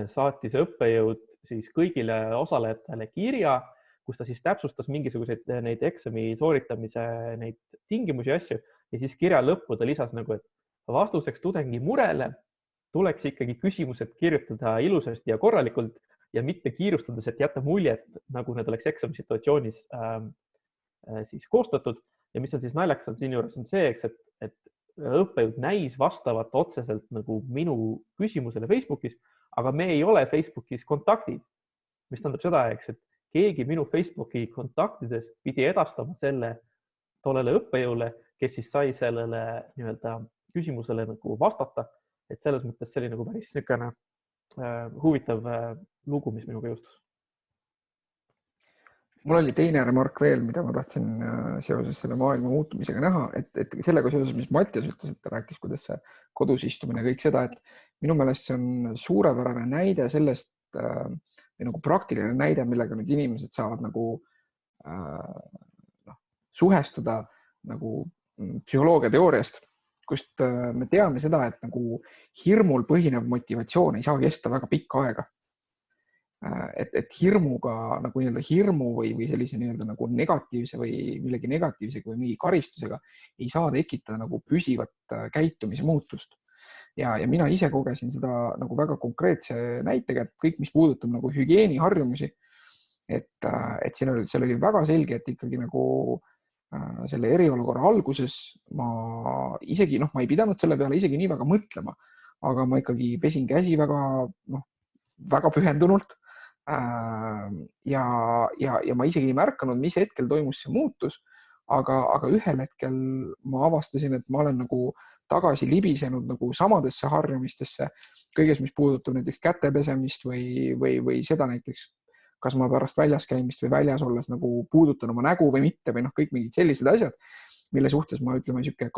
saatis õppejõud siis kõigile osalejatele kirja, kus ta siis täpsustas mingisuguseid neid eksami sooritamise neid tingimusi ja asju ja siis kirja lõppu ta lisas nagu, et vastuseks tudengi murele tuleks ikkagi küsimused kirjutada ilusasti ja korralikult ja mitte kiirustades, et jätta muljet, nagu need oleks eksami situatsioonis siis koostatud ja mis on siis naljakas on siin juures on see, et õppejõud näis vastavat otseselt nagu minu küsimusele Facebookis, aga me ei ole Facebookis kontaktid, mis tähendab seda, et keegi minu Facebooki kontaktidest pidi edastama selle tollele õppejõule, kes siis sai sellele küsimusele nagu vastata. Et selles mõttes see oli nagu päris niisugune huvitav lugu, mis minuga juhtus. Mul oli teine remark veel, mida ma tahtsin seoses selle maailma muutumisega näha, et sellega seoses, mis Mattias ütles, et ta rääkis, kuidas see kodus istumine kõik seda, et minu meelest see on suurepärane näide sellest, nagu praktiline näide, millega nüüd inimesed saavad nagu suhestuda nagu psühholoogia teooriast, kust me teame seda, et nagu hirmul põhinev motivatsioon ei saa kesta väga pikka aega. Et hirmuga nagu hirmu või sellise nagu negatiivse või millegi negatiivsega või mingi karistusega ei saa tekitada nagu püsivat käitumise muutust. Ja mina ise kogesin seda nagu väga konkreetse näitega, et kõik, mis puudutab nagu hügieeniharjumusi, et seal oli väga selge, et ikkagi nagu selle eriolukorra alguses ma isegi, ma ei pidanud selle peale isegi nii väga mõtlema, aga ma ikkagi pesin käsi väga pühendunult. Ja ma isegi ei märkanud, mis hetkel toimus see muutus, aga ühel hetkel ma avastasin, et ma olen nagu tagasi libisenud nagu samadesse harjumistesse, kõiges, mis puudutab näiteks käte pesemist või seda näiteks, kas ma pärast väljas käimist või väljas olles nagu puudutan oma nägu või mitte või kõik mingid sellised asjad, mille suhtes ma ütleme 2-3,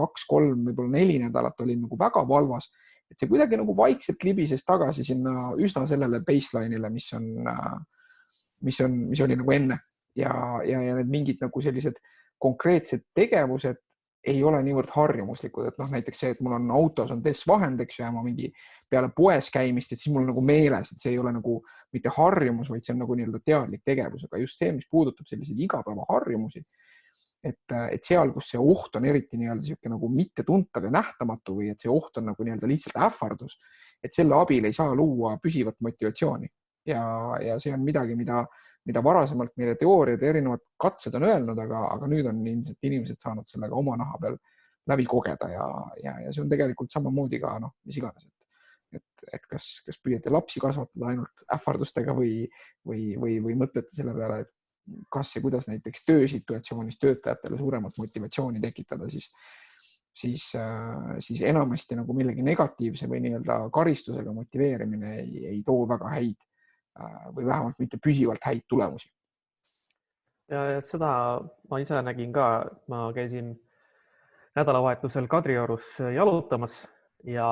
võib-olla 4 nädalat olin nagu väga valvas. Et see kuidagi nagu vaikselt libises tagasi sinna üsna sellele baseline'ile, mis oli nagu enne. Ja need mingid nagu sellised konkreetsed tegevused ei ole niivõrd harjumuslikud, et näiteks see, et mul on autos on test-vahend, eks ju, ja ma mingi peale poes käimist, et siis mul on nagu meeles, et see ei ole nagu mitte harjumus, vaid see on nagu teadlik tegevus, aga just see, mis puudutab selliseid igapäeva harjumusi, et seal, kus see oht on eriti nagu mitte tuntav ja nähtamatu või et see oht on nagu lihtsalt ähvardus, et selle abil ei saa luua püsivat motivatsiooni. Ja see on midagi, mida varasemalt meile teooriad ja erinevad katsed on öelnud, aga nüüd on inimesed saanud sellega oma naha peal läbi kogeda ja see on tegelikult samamoodi ka mis iganes. Et kas püüate lapsi kasvatada ainult ähvardustega või mõtlete selle peale, et kas ja kuidas näiteks töösituatsioonis töötajatele suuremat motivatsiooni tekitada, siis enamasti nagu millegi negatiivse või karistusega motiveerimine ei too väga häid või vähemalt mitte püsivalt häid tulemusi. Ja seda ma ise nägin ka, ma käisin nädalavahetusel Kadriorus jalutamas ja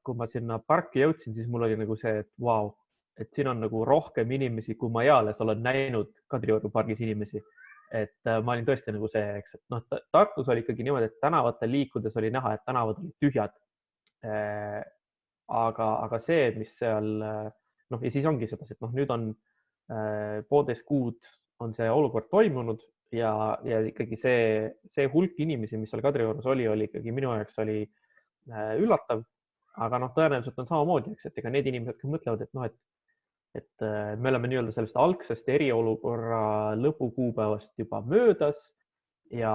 kui ma sinna parki jõudsin, siis mul oli nagu see, et vau, et siin on nagu rohkem inimesi, kui ma eales olen näinud Kadrioru pargis inimesi. Et ma olin tõesti nagu see, eks, et noh, Tartus oli ikkagi niimoodi, et tänavatel liikudes oli näha, et tänavad olid tühjad. Aga see, mis seal, noh, ja siis ongi seda, et noh, nüüd on 1,5 kuud on see olukord toimunud ja ikkagi see hulk inimesi, mis seal Kadriorus oli ikkagi minu jaoks oli üllatav. Aga noh, tõenäoliselt on samamoodi, eks, et ega need inimesed, kes mõtlevad, et noh, et me oleme nii-öelda sellest algsest eriolukorra lõpukuupäevast juba möödas ja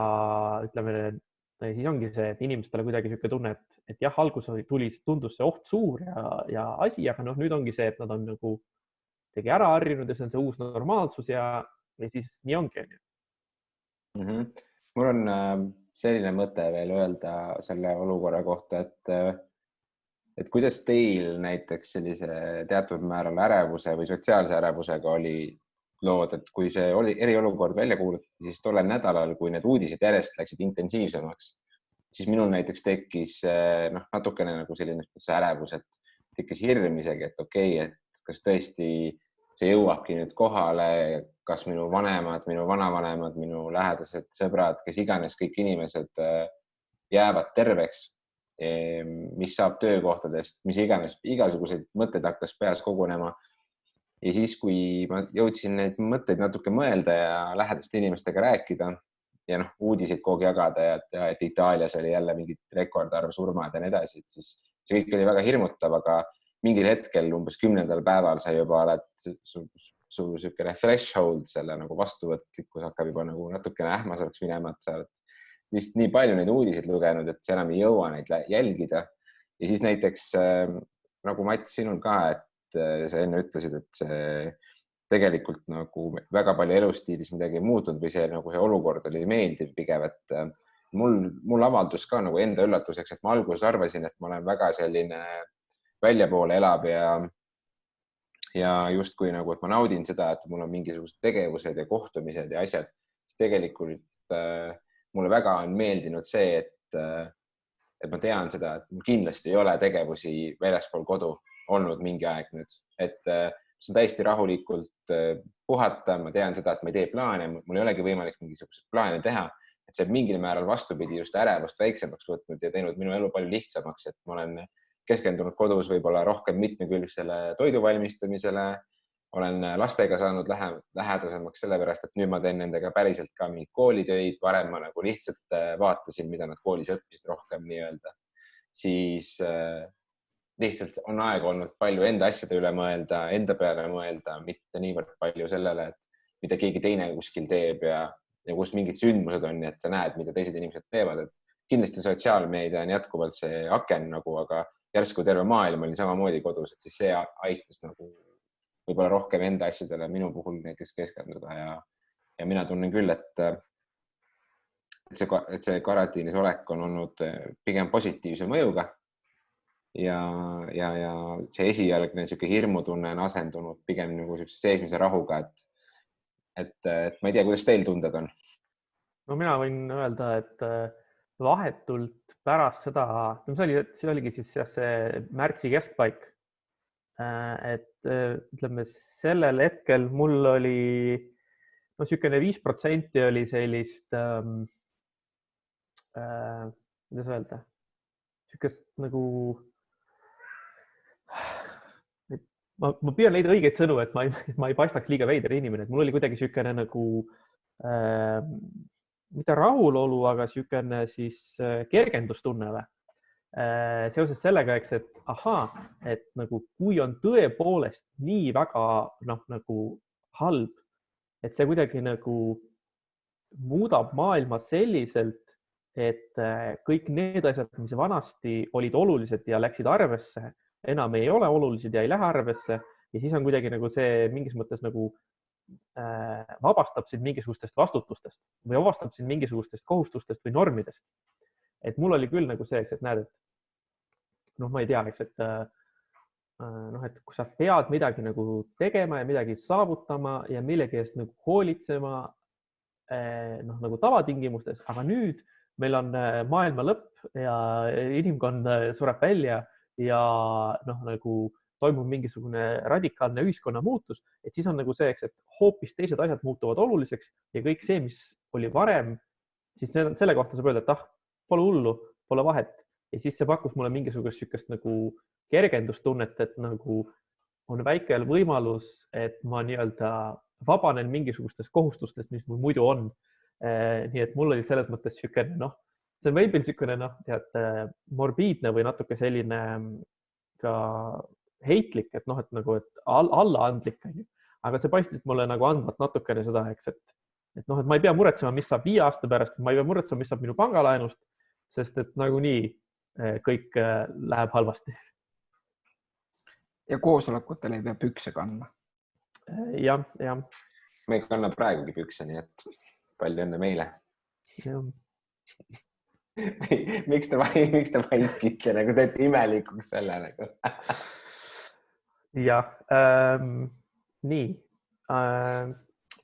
ütleme, siis ongi see, et inimestele kuidagi niisugune tunne, et jah, alguses tundus see oht suur ja asi, aga noh, nüüd ongi see, et nad on nagu tegi ära harjunud ja see on see uus normaalsus ja siis nii ongi. Mul on selline mõte veel öelda selle olukorra kohta, et kuidas teil näiteks sellise teatud määral ärevuse või sotsiaalse ärevusega oli lood, et kui see oli eriolukord välja kuulutati, siis tollel nädalal, kui need uudised järjest läksid intensiivsemaks, siis minul näiteks tekkis natukene nagu selline ärevus, et tekkis hirm isegi, et okei, et kas tõesti see jõuabki nüüd kohale, kas minu vanemad, minu vanavanemad, minu lähedased sõbrad, kes iganes kõik inimesed jäävad terveks, mis saab töökohtadest, mis iganes, igasuguseid mõtteid hakkas peas kogunema. Ja siis, kui ma jõudsin neid mõtteid natuke mõelda ja lähedaste inimestega rääkida ja uudiseid kogu jagada ja et Itaalias oli jälle mingid rekordarv surmad ja nii edasi, siis see kõik oli väga hirmutav, aga mingil hetkel umbes 10. päeval sa juba oled sul niisugune threshold, selle nagu vastuvõtlikkus hakkab juba nagu natukene ähmaselaks minema, et sa oled vist nii palju neid uudiseid lugenud, et sa enam ei jõua neid jälgida. Ja siis näiteks nagu Mats sinul ka, et sa enne ütlesid, et see tegelikult nagu väga palju elustiilis midagi ei muutunud või see nagu see olukord oli meeldiv pigem, et mul avaldus ka nagu enda üllatuseks, et ma alguses arvasin, et ma olen väga selline väljapoole elab ja justkui nagu, et ma naudin seda, et mul on mingisugused tegevused ja kohtumised ja asjad, siis tegelikult mulle väga on meeldinud see, et ma tean seda, et mul kindlasti ei ole tegevusi väljaspool kodu olnud mingi aeg nüüd, et saan täiesti rahulikult puhata, ma tean seda, et ma ei tee plaane, mul ei olegi võimalik mingisuguseid plaane teha, et see mingil määral vastupidi just ärevust väiksemaks võtnud ja teinud minu elu palju lihtsamaks, et ma olen keskendunud kodus võib-olla rohkem mitmekülgsele toidu valmistamisele, olen lastega saanud lähedasemaks sellepärast, et nüüd ma teen nendega päriselt ka mingid koolitöid, varem ma nagu lihtsalt vaatasin, mida nad koolis õppisid rohkem nii-öelda. Siis lihtsalt on aeg olnud palju enda asjade üle mõelda, enda peale mõelda, mitte niivõrd palju sellele, et mida keegi teine kuskil teeb ja kus mingid sündmused on, et sa näed, mida teised inimesed teevad. Et kindlasti sotsiaalmeedia on jätkuvalt see aken nagu, aga järsku terve maailm oli samamoodi kodus, et siis see aitas nagu võib-olla rohkem enda asjadele minu puhul näiteks keskenduda ja mina tunnen küll, et see karantiinis olek on olnud pigem positiivse mõjuga ja see esialgne hirmutunne on asendunud pigem nagu seesmise rahuga, et ma ei tea, kuidas teil tunded on? No mina võin öelda, et vahetult pärast seda, see oligi siis see märtsi keskpaik, et ütleme sellel hetkel mul oli niisugune 5% oli sellist kuidas öelda, niisugust nagu ma püüan leida õigeid sõnu, et ma ei paistaks liiga veider inimene, et mul oli kuidagi niisugune nagu mitte rahulolu, aga niisugune siis kergendustunne või? Seoses sellega, eks, et et nagu kui on tõepoolest nii väga nagu halb, et see kuidagi nagu muudab maailma selliselt, et kõik need asjad, mis vanasti olid olulised ja läksid arvesse, enam ei ole olulised ja ei lähe arvesse ja siis on kuidagi nagu see mingis mõttes nagu vabastab sind mingisugustest vastutustest või vabastab sind mingisugustest kohustustest või normidest. Et mul oli küll nagu see, eks, et näed, et ma ei tea, eks, et kui sa pead midagi nagu tegema ja midagi saavutama ja millegi eest nagu hoolitsema nagu tavatingimustes, aga nüüd meil on maailma lõpp ja inimkond sureb välja ja nagu toimub mingisugune radikaalne ühiskonna muutus, et siis on nagu see, eks, et hoopis teised asjad muutuvad oluliseks ja kõik see, mis oli varem, siis selle kohta saab öelda, et pole hullu, pole vahet. Ja siis see pakkus mulle mingisugust sükest nagu kergendustunnet, et nagu on väike võimalus, et ma nii-öelda vabanen mingisugustest kohustustest, mis mul muidu on. Nii et mul oli selles mõttes sükene, see on veidil sükene, morbiidne või natuke selline ka heitlik, et nagu, et allaandlik, aga see paistis mulle nagu andvat natukene seda, eks, et ma ei pea muretsema, mis saab 5 aasta pärast, ma ei pea muretsema, mis saab minu pangalaenust, sest et nagunii kõik läheb halvasti. Ja koosolekutel ei pea pükse kandma. Jah. Me ei kanna praegugi pükse, nii et palju õnne meile. Miks te vaikite, nagu teete imelikuks selle nagu? Jah, nii.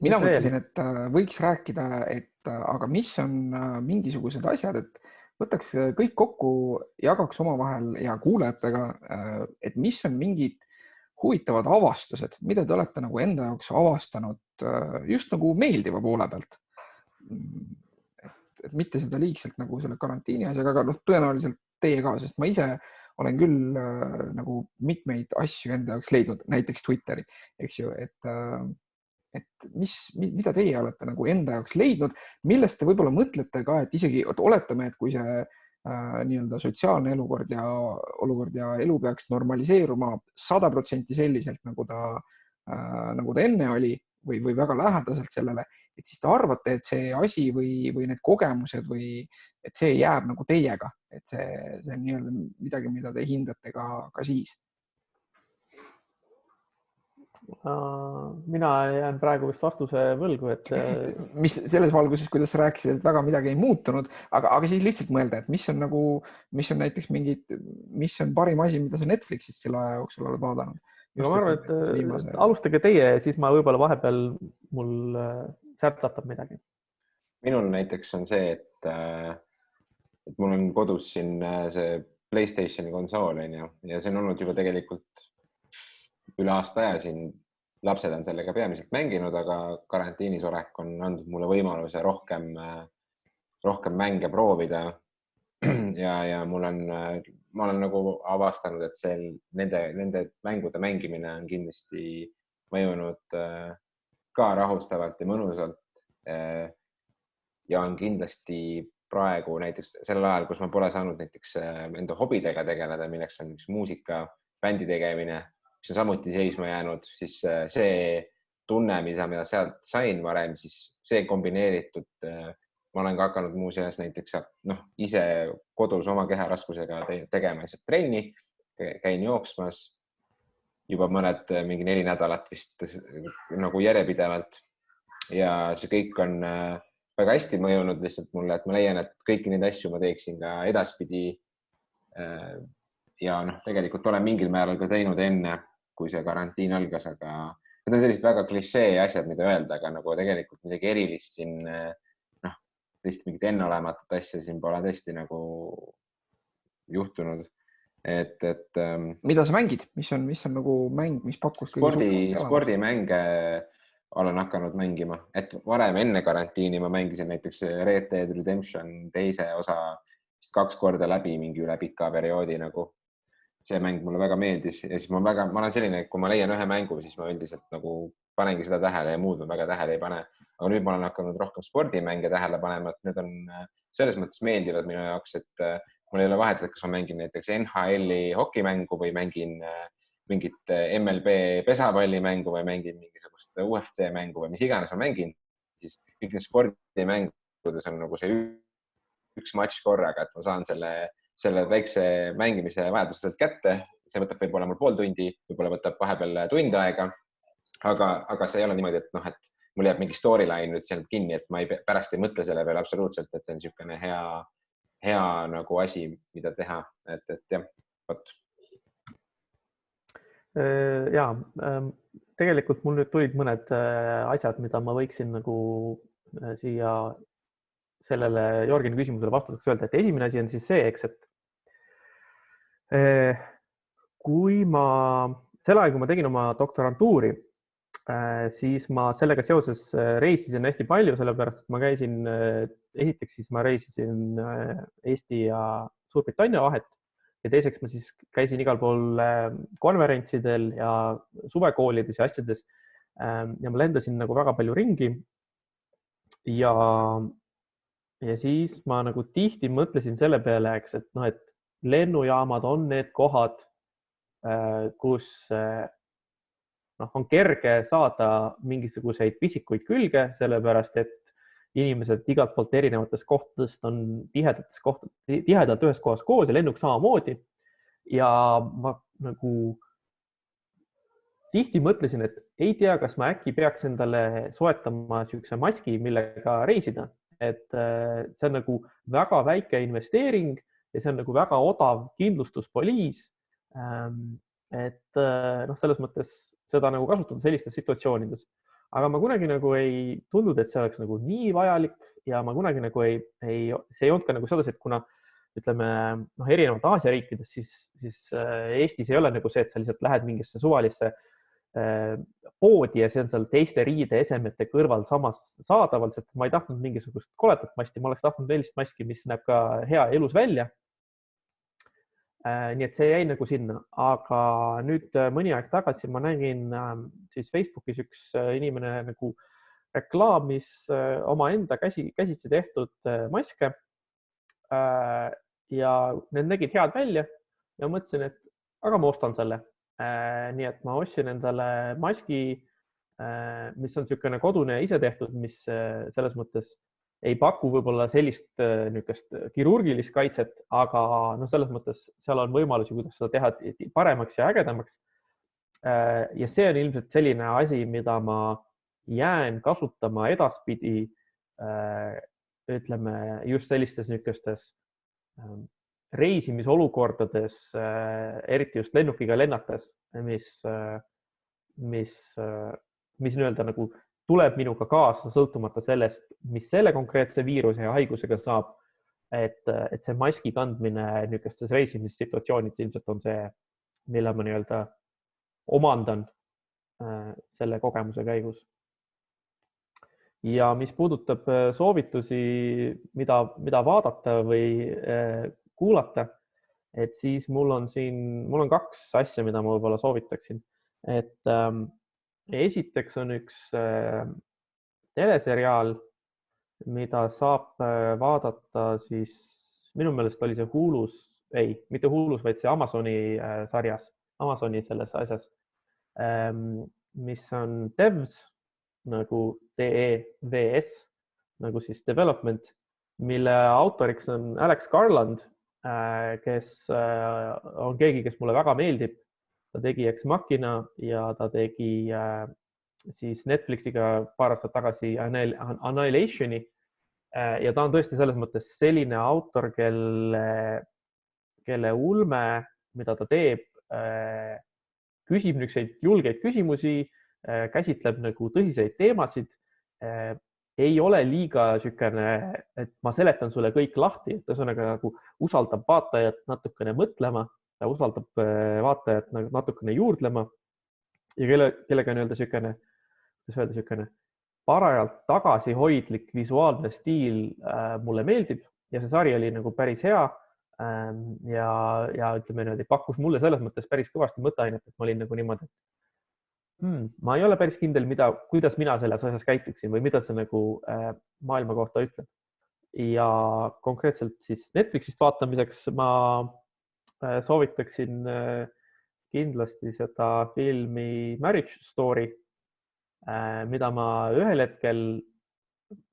Mina mõtlesin, et võiks rääkida, et aga mis on mingisugused asjad, et võtaks kõik kokku, jagaks omavahel ja kuulajatega, et mis on mingid huvitavad avastused, mida te olete nagu enda jaoks avastanud just nagu meeldiva poole pealt. Et mitte seda liigselt nagu selle karantiini asjaga, aga tõenäoliselt teie ka, sest ma ise olen küll nagu mitmeid asju enda jaoks leidnud, näiteks Twitteri, eks ju, et mida teie olete nagu enda jaoks leidnud, millest te võib-olla mõtlete ka, et isegi oletame, et kui see nii-öelda sotsiaalne olukord ja elu peaks normaliseeruma 100% selliselt, nagu ta enne oli või väga lähedaselt sellele, et siis te arvate, et see asi või need kogemused või et see jääb nagu teiega, et see on nii-öelda midagi, mida te hindate ka siis. Mina jään praegu vist vastuse võlgu, et mis selles valguses, kuidas sa rääkisid, et väga midagi ei muutunud, aga siis lihtsalt mõelda, et mis on näiteks mis on parim asi, mida sa Netflixist selle aja jooksul oled vaadanud? Ma arvan, et alustage teie ja siis ma võib-olla vahepeal mul särtsatab midagi. Minul näiteks on see, et mul on kodus siin see PlayStationi konsool ja see on olnud juba tegelikult üle aasta aja siin. Lapsed on sellega peamiselt mänginud, aga karantiinis olek on andnud mulle võimaluse rohkem mänge proovida. Ja ma olen nagu avastanud, et nende mängude mängimine on kindlasti mõjunud ka rahustavalt ja mõnusalt. Ja on kindlasti praegu näiteks sellel ajal, kus ma pole saanud näiteks enda hobidega tegeleda, milleks on muusika, bändi tegemine, mis on samuti seisma jäänud, siis see tunne, mida sealt sain varem, siis see kombineeritud, ma olen ka hakanud muuseas näiteks ise kodus oma keharaskusega tegema trenni, käin jooksmas juba mingi 4 nädalat vist nagu järjepidevalt ja see kõik on väga hästi mõjunud lihtsalt mulle, et ma leian, et kõiki neid asju ma teeksin ka edaspidi ja tegelikult olen mingil määral ka teinud enne, kui see karantiin algas, aga need on sellised väga klišee asjad, mida öelda, aga nagu tegelikult midagi erilist siin, tõesti mingit enneolematut asja siin pole tõesti nagu juhtunud. Mida sa mängid? Mis on nagu mäng, mis pakkus? Spordimänge olen hakanud mängima, et varem enne karantiini ma mängisin näiteks Red Dead Redemption 2. osa 2 korda läbi mingi üle pika perioodi nagu. See mäng mulle väga meeldis ja siis ma olen selline, et kui ma leian ühe mängu, siis ma üldiselt nagu panengi seda tähele ja muud ma väga tähele ei pane. Aga nüüd ma olen hakanud rohkem spordimänge tähele panema, et need on selles mõttes meeldivad minu jaoks, et mul ei ole vahet, kas ma mängin näiteks NHL-i hokimängu või mängin mingit MLB pesapallimängu või mängin mingisugust UFC mängu või mis iganes ma mängin, siis kõik need spordimängudes on nagu see üks matš korraga, et ma saan selle väikse mängimise vajaduse sealt kätte. See võtab võib-olla mul pool tundi, võib-olla võtab vahepeal tund aega, aga see ei ole niimoodi, et mul jääb mingi storyline nüüd seal kinni, et ma pärast ei mõtle selle peale absoluutselt, et see on niisugune hea nagu asi, mida teha. Et jah, võt. Ja, tegelikult mul nüüd tulid mõned asjad, mida ma võiksin nagu siia sellele Jörgeni küsimusele vastuseks öelda, et esimene asi on siis see, eks, et sel ajal, kui ma tegin oma doktorantuuri, siis ma sellega seoses reisisin hästi palju, sellepärast, et ma käisin, esiteks siis ma reisisin Eesti ja Suurbritannia vahet ja teiseks ma siis käisin igal pool konverentsidel ja suvekoolides ja asjades ja ma lendasin nagu väga palju ringi ja siis ma nagu tihti mõtlesin selle peale, et noh, et lennujaamad on need kohad, kus on kerge saada mingisuguseid pisikuid külge, sellepärast et inimesed igalt poolt erinevatest kohtadest on tihedalt ühes kohas koos ja lennuk samamoodi. Ja ma nagu tihti mõtlesin, et ei tea, kas ma äkki peaks endale soetama niisuguse maski, millega reisida. Et see on nagu väga väike investeering ja see on nagu väga odav kindlustuspoliis. Et selles mõttes seda nagu kasutada sellistes situatsioonides. Aga ma kunagi nagu ei tundnud, et see oleks nagu nii vajalik ja ma kunagi nagu see ei olnud ka nagu selles, et kuna ütleme erinevad Aasia riikides, siis Eestis ei ole nagu see, et sa lihtsalt lähed mingisse suvalisse poodi ja see on seal teiste riideesemete kõrval samas saadaval, sest ma ei tahtnud mingisugust koletat masti, ma oleks tahtnud sellist maski, mis näeb ka hea elus välja. Nii et see jäi nagu sinna, aga nüüd mõni aeg tagasi ma nägin siis Facebookis üks inimene nagu reklaamis omaenda käsitsi tehtud maske ja need nägid head välja ja mõtlesin, et aga ma ostan selle. Nii et ma ostsin endale maski, mis on niisugune kodune ise tehtud, mis selles mõttes ei paku võib-olla sellist niisugust kirurgilist kaitset, aga selles mõttes seal on võimalusi, kuidas seda teha paremaks ja ägedamaks. Ja see on ilmselt selline asi, mida ma jään kasutama edaspidi, ütleme just sellistes niisugustes reisimisolukordades, eriti just lennukiga lennates, mis nii-öelda nagu tuleb minuga kaasa sõltumata sellest, mis selle konkreetse viiruse ja haigusega saab, et see maski kandmine niisugustes reisimissituatsioonides ilmselt on see, mille ma nii-öelda omandan selle kogemuse käigus. Ja mis puudutab soovitusi, mida vaadata või kuulata, et siis mul on kaks asja, mida ma võib-olla soovitaksin. Et esiteks on üks teleseriaal, mida saab vaadata siis, minu meelest oli see Hulus, mitte Hulus, vaid see Amazoni sarjas, Amazoni selles asjas, mis on Devs, nagu DEVS, nagu siis development, mille autoriks on Alex Garland, kes on keegi, kes mulle väga meeldib. Ta tegi Ex Machina ja ta tegi siis Netflixiga paar aastat tagasi Annihilationi ja ta on tõesti selles mõttes selline autor, kelle ulme, mida ta teeb, küsib niisuguseid julgeid küsimusi, käsitleb nagu tõsiseid teemasid, ei ole liiga niisugune, et ma seletan sulle kõik lahti, et ühesõnaga nagu usaldab vaatajat natukene mõtlema, ta usaldab vaatajat natukene juurdlema ja kellega on niisugune parajalt tagasihoidlik visuaalne stiil mulle meeldib ja see sari oli nagu päris hea ja ütleme niimoodi, pakkus mulle selles mõttes päris kõvasti mõtteainet, et ma olin nagu niimoodi, et ma ei ole päris kindel, kuidas mina selles asjas käituksin või mida see nagu maailma kohta ütleb. Ja konkreetselt siis Netflixist vaatamiseks ma soovitaksin kindlasti seda filmi Marriage Story, mida ma ühel hetkel,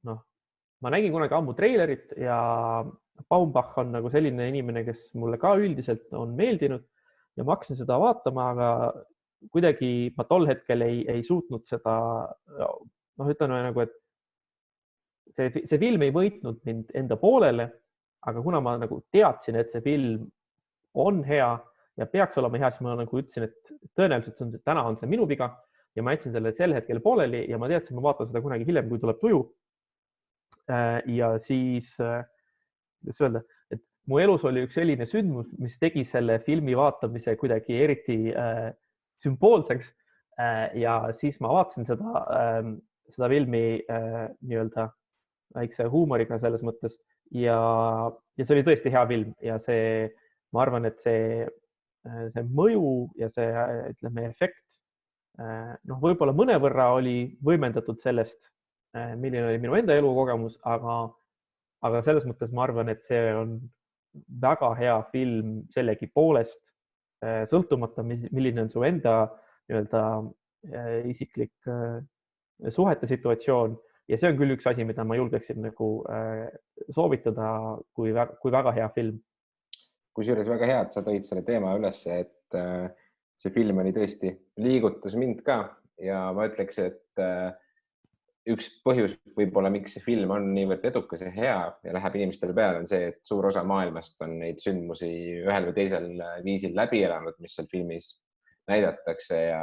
ma nägin kunagi ammu treilerit ja Baumbach on nagu selline inimene, kes mulle ka üldiselt on meeldinud ja ma hakkasin seda vaatama, aga kuidagi ma tol hetkel ei suutnud seda, ütleme nagu, et see film ei võitnud mind enda poolele, aga kuna ma nagu teadsin, et see film on hea ja peaks olema hea, siis ma nagu ütlesin, et tõenäoliselt täna on see minu viga ja ma jätsin selle sel hetkel pooleli ja ma teadsin, et ma vaatan seda kunagi hiljem, kui tuleb tuju. Ja siis, kuidas öelda, et mu elus oli üks selline sündmus, mis tegi selle filmi vaatamise kuidagi eriti sümboolseks. Ja siis ma vaatasin seda filmi nii-öelda väikse huumoriga selles mõttes ja see oli tõesti hea film ja ma arvan, et see mõju ja see, ütleme, efekt, võib-olla mõnevõrra oli võimendatud sellest, milline oli minu enda elukogemus, aga selles mõttes ma arvan, et see on väga hea film sellegi poolest, sõltumata, milline on su enda nii-öelda isiklik suhete situatsioon. Ja see on küll üks asi, mida ma julgeksin nagu soovitada kui väga hea film. Kusjuures väga hea, et sa tõid selle teema üles, et see film oli tõesti liigutas mind ka ja ma ütleks, et üks põhjus võib-olla, miks see film on niivõrd edukas ja hea ja läheb inimestele peale, on see, et suur osa maailmast on neid sündmusi ühel või teisel viisil läbi elanud, mis seal filmis näidatakse ja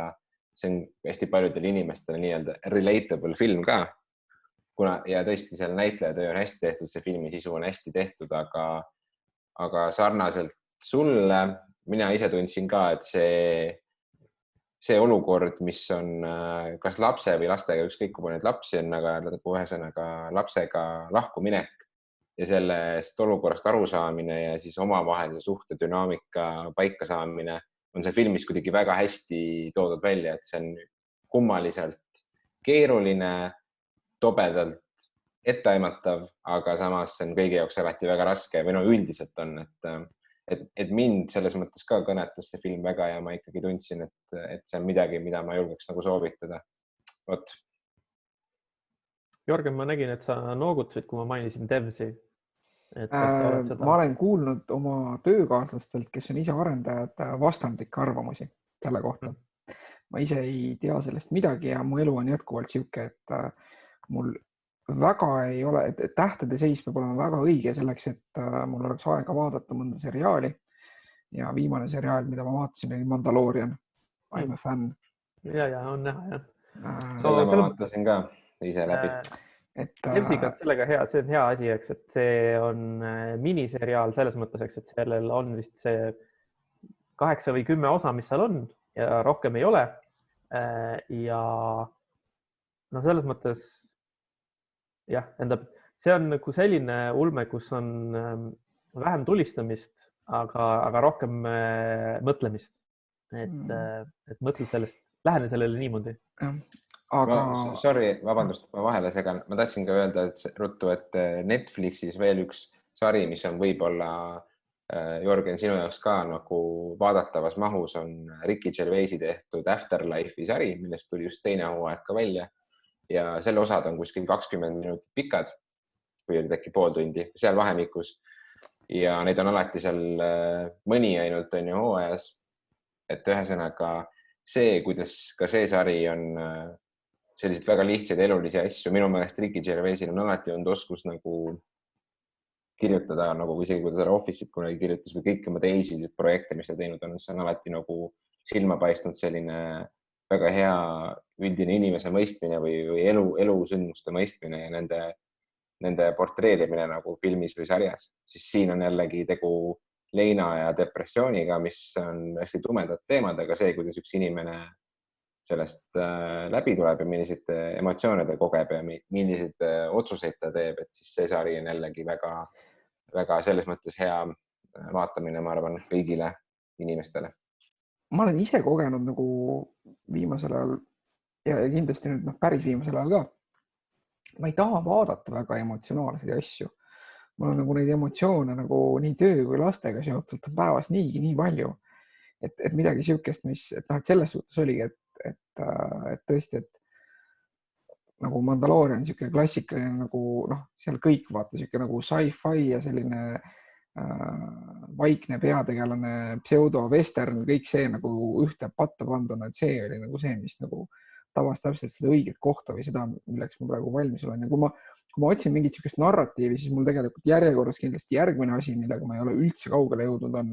see on hästi paljudele inimestele nii-öelda relatable film ka. Ja tõesti seal näitlejatöö on hästi tehtud, see filmi sisu on hästi tehtud, aga sarnaselt sulle mina ise tundsin ka, et see olukord, mis on kas lapse või lastega, ükskõik kui neid lapsi on, aga ühesõnaga lapsega lahkuminek ja sellest olukorrast arusaamine ja siis omavahelise suhte dünaamika paika saamine on see filmis kuidagi väga hästi toodud välja, et see on kummaliselt keeruline, tobedalt etteaimatav, aga samas see on kõigi jaoks alati väga raske või üldiselt on, et mind selles mõttes ka kõnetas see film väga ja ma ikkagi tundsin, et see on midagi, mida ma julgeks nagu soovitada. Vot. Jörgen, ma nägin, et sa noogutasid, kui ma mainisin Devsi. Ma olen kuulnud oma töökaaslastelt, kes on ise arendajad, vastandikke arvamusi selle kohta. Ma ise ei tea sellest midagi ja mu elu on jätkuvalt siuke, et mul väga ei ole, et tähtede seis peab olema väga õige selleks, et mul oleks aega vaadata mõnda seriaali ja viimane seriaal, mida ma vaatasin, oli Mandalorian. I'm a fan. Ja, on näha, jah. Selle ma vaatasin ka ise läbi. Devsiga on sellega hea, see on hea asi, eks, et see on miniseriaal selles mõttes, eks, et sellel on vist see 8 või 10 osa, mis seal on ja rohkem ei ole. Ja selles mõttes jah, see on nagu selline ulme, kus on vähem tulistamist, aga rohkem mõtlemist. Et mõtle sellest, lähene sellele niimoodi. Sorry, vabandust, ma vahele segan. Ma tahtsin ka öelda ruttu, et Netflixis veel üks sari, mis on võib-olla, Jörgen, sinu jaoks ka nagu vaadatavas mahus, on Ricky Gervaisi tehtud Afterlife'i sari, millest tuli just teine hooaeg ka välja. Ja selle osad on kuskil 20 minutit pikad, kui oli äkki pool tundi, seal vahemikus. Ja neid on alati seal mõni ainult on ju hooajas. Et ühesõnaga see, kuidas ka see sari on sellised väga lihtsaid elulisi asju. Minu meelest Ricky Gervaisil on alati olnud oskus nagu kirjutada, nagu isegi kui ta selle Office'it kunagi kirjutas või kõik oma teisi projekte, mis ta teinud on, see on alati nagu silma paistnud selline väga hea üldine inimese mõistmine või elusündmuste mõistmine ja nende portreerimine nagu filmis või sarjas. Siis siin on jällegi tegu leina ja depressiooniga, mis on hästi tumedad teemad, aga see, kuidas üks inimene sellest läbi tuleb ja milliseid emotsioone ta kogeb ja milliseid otsuseid ta teeb, et siis see sari on jällegi väga selles mõttes hea vaatamine, ma arvan, kõigile inimestele. Ma olen ise kogenud nagu viimasel ajal ja kindlasti nüüd päris viimasel ajal ka. Ma ei taha vaadata väga emotsionaalseid asju. Mul on nagu neid emotsioone nagu nii töö kui lastega seotud päevas nii palju, et midagi siukest, et selles suhtes oligi, et tõesti, et nagu Mandalorian siuke klassikaline nagu seal kõik vaata siuke nagu sci-fi ja selline vaikne peategelane, pseudo-western, kõik see nagu ühte patta panduna, et see oli nagu see, mis nagu tabas täpselt seda õiget kohta või seda, milleks ma praegu valmis olen. Ja kui ma otsin mingit siukest narratiivi, siis mul tegelikult järjekorras kindlasti järgmine asi, millega ma ei ole üldse kaugele jõudnud, on,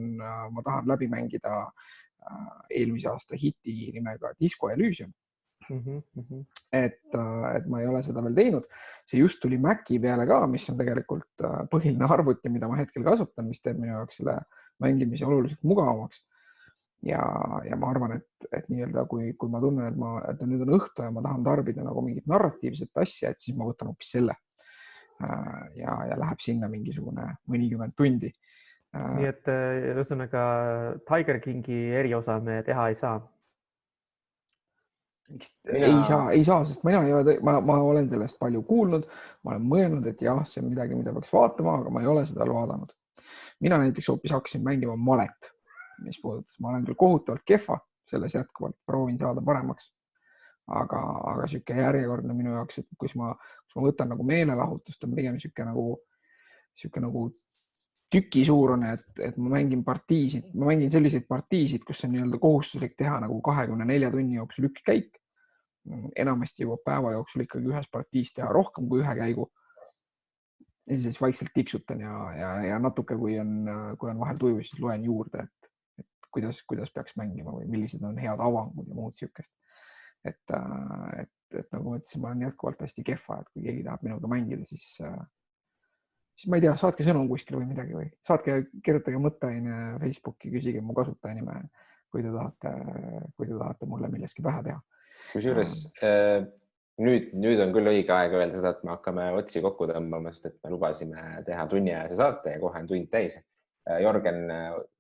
ma tahan läbi mängida eelmise aasta hiti nimega Disco Elysium. et ma ei ole seda veel teinud. See just tuli Maci peale ka, mis on tegelikult põhiline arvuti, mida ma hetkel kasutan, mis teeb minu jaoks selle mängimise oluliselt mugavamaks. Ja ma arvan, et nii-öelda kui ma tunnen, et nüüd on õhtu ja ma tahan tarbida nagu mingit narratiivset asja, et siis ma võtan hoopis selle ja läheb sinna mingisugune mõnikümmend tundi. Nii et ühesõnaga Tiger Kingi eriosa me teha ei saa. Ei saa, sest ma olen sellest palju kuulnud, ma olen mõelnud, et jah, see on midagi, mida peaks vaatama, aga ma ei ole seda vaadanud. Mina näiteks hoopis hakkasin mängima malet, mis puudutas, ma olen küll kohutavalt kehva, selles jätkuvalt proovin saada paremaks, aga siuke järjekordne minu jaoks, et kus ma võtan nagu meelelahutust, on pigem siuke nagu tükisuurune, et ma mängin selliseid partiisid, kus on nii-öelda kohustuslik teha nagu 24 tunni jooksul üks käik. Enamasti jõuab päeva jooksul ikkagi ühes partiis teha rohkem kui ühe käigu. Ja siis vaikselt tiksutan ja natuke, kui on vahel tuju, siis loen juurde, et kuidas peaks mängima või millised on head avangud ja muud siukest. Et nagu ma ütlesin, ma olen jätkuvalt hästi kehva, et kui keegi tahab minuga mängida, siis ma ei tea, saatke sõnum kuskil või midagi või kirjutage mõtteaine Facebooki, küsige mu kasutajanime, kui te tahate mulle milleski pähe teha. Kusjuures nüüd on küll õige aeg öelda seda, et me hakkame otsi kokku tõmbama, sest et me lubasime teha tunniajase saate ja kohe on tund täis. Jörgen,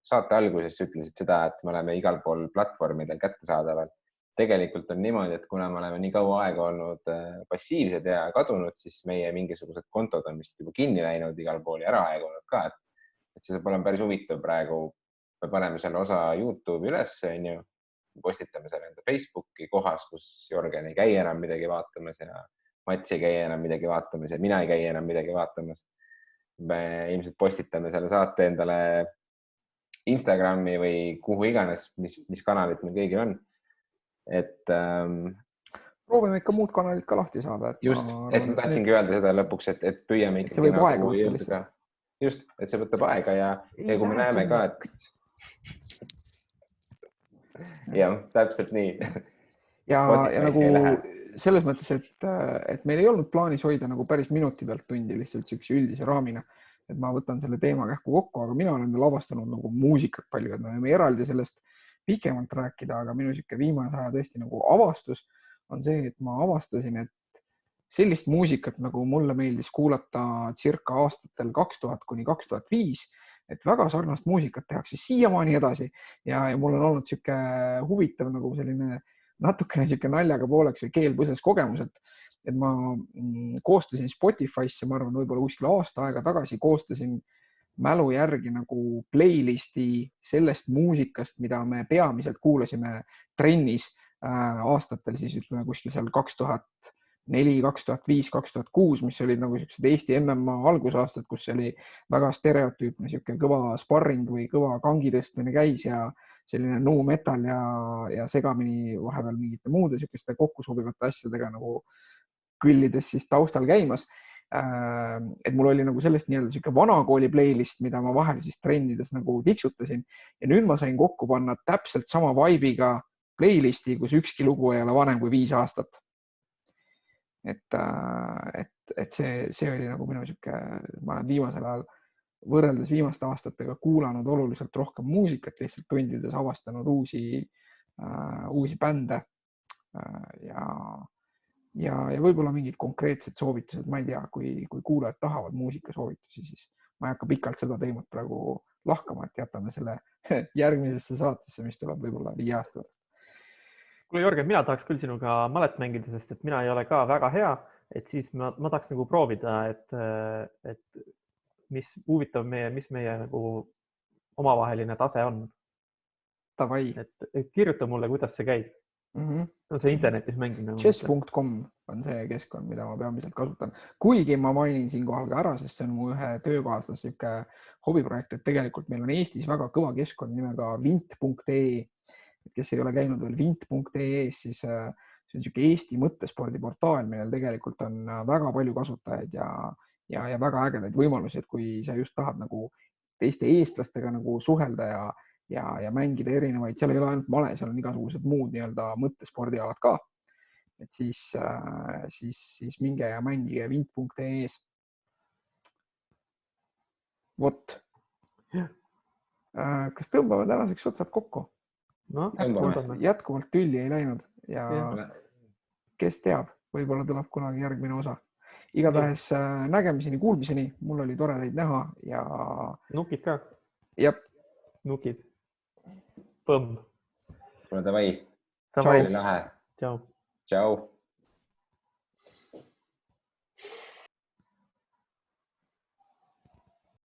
saate alguses ütlesid seda, et me oleme igal pool platvormidel kättesaadaval. Tegelikult on niimoodi, et kuna me oleme nii kaua aega olnud passiivsed ja kadunud, siis meie mingisugused kontod on vist juba kinni läinud igal pool ja ära aegunud ka. Et see saab olema päris huvitav praegu. Me paneme selle osa YouTube'i üles, postitame selle enda Facebooki kohas, kus Jörgen ei käi enam midagi vaatamas ja Mats ei käi enam midagi vaatamas ja mina ei käi enam midagi vaatamas. Me ilmselt postitame selle saate endale Instagrami või kuhu iganes, mis kanalit meil kõigil on. Proovime ikka muud kanalit ka lahti saada. Just, et ma tahtsingi öelda seda lõpuks, et püüame ikkagi. See võib aega võtta lihtsalt. Just, et see võtab aega ja kui me näeme ka, et jah, täpselt nii. Ja nagu selles mõttes, et meil ei olnud plaanis hoida nagu päris minuti pealt tundi lihtsalt siukse üldise raamina, et ma võtan selle teema kähku kokku, aga mina olen lavastanud nagu muusikat palju, et me võime eraldi sellest pikemalt rääkida, aga minu siuke viimase aja tõesti nagu avastus on see, et ma avastasin, et sellist muusikat nagu mulle meeldis kuulata circa aastatel 2000–2005, et väga sarnast muusikat tehakse siiamaani edasi ja mul on olnud siuke huvitav nagu selline natukene siuke naljaga pooleks või keelpõses kogemus, et ma koostasin Spotify'sse, ma arvan, võib-olla kuskil aasta aega tagasi koostasin mälu järgi nagu playlisti sellest muusikast, mida me peamiselt kuulasime trennis aastatel, siis ütleme kuskil seal 2004, 2005, 2006, mis olid nagu sellised Eesti MMA algusaastad, kus oli väga stereotüüpne siuke kõva sparring või kõva kangitõstmine käis ja selline nu metal ja segamini vahepeal mingite muude siukeste kokku sobivate asjadega nagu küllides siis taustal käimas. Et mul oli nagu sellest nii-öelda siuke vanakooli playlist, mida ma vahel siis trennides nagu tiksutasin ja nüüd ma sain kokku panna täpselt sama vibe'iga playlisti, kus ükski lugu ei ole vanem kui 5 aastat. Et see oli nagu minu siuke, ma olen viimasel ajal võrreldes viimaste aastatega kuulanud oluliselt rohkem muusikat, lihtsalt tundides avastanud uusi bände ja võib-olla mingid konkreetsed soovitused, ma ei tea, kui kuulajad tahavad muusikasoovitusi, siis ma ei hakka pikalt seda teemat praegu lahkama, et jätame selle järgmisesse saatesse, mis tuleb võib-olla 5 aasta pärast. Kuule, Jörgen, mina tahaks küll sinuga malet mängida, sest et mina ei ole ka väga hea, et siis ma tahaks nagu proovida, et mis huvitav mis meie nagu omavaheline tase on. Davai. Et kirjuta mulle, kuidas see käib. On see internetis mängimine. Chess.com on see keskkond, mida ma peamiselt kasutan. Kuigi ma mainin siinkohal ka ära, sest see on mu ühe töökaaslase siuke hobiprojekt, et tegelikult meil on Eestis väga kõva keskkond nimega vint.ee. Kes ei ole käinud veel vint.ee, siis see on siuke Eesti mõttespordiportaal, millel tegelikult on väga palju kasutajaid ja väga ägedaid võimalusi, et kui sa just tahad nagu teiste eestlastega nagu suhelda ja mängida erinevaid, seal ei ole ainult male, seal on igasugused muud nii-öelda mõttespordialad ka. et siis minge ja mängige vint.ee-s. Vot. Kas tõmbame tänaseks otsad kokku? No, jätkuvalt tülli ei läinud ja kes teab, võib-olla tuleb kunagi järgmine osa. Igatahes nägemiseni, kuulmiseni, mul oli tore teid näha ja... Nukid ka? Jep. Nukid. Põmm. Davai. Davai. Lahe. Tšau. Tšau.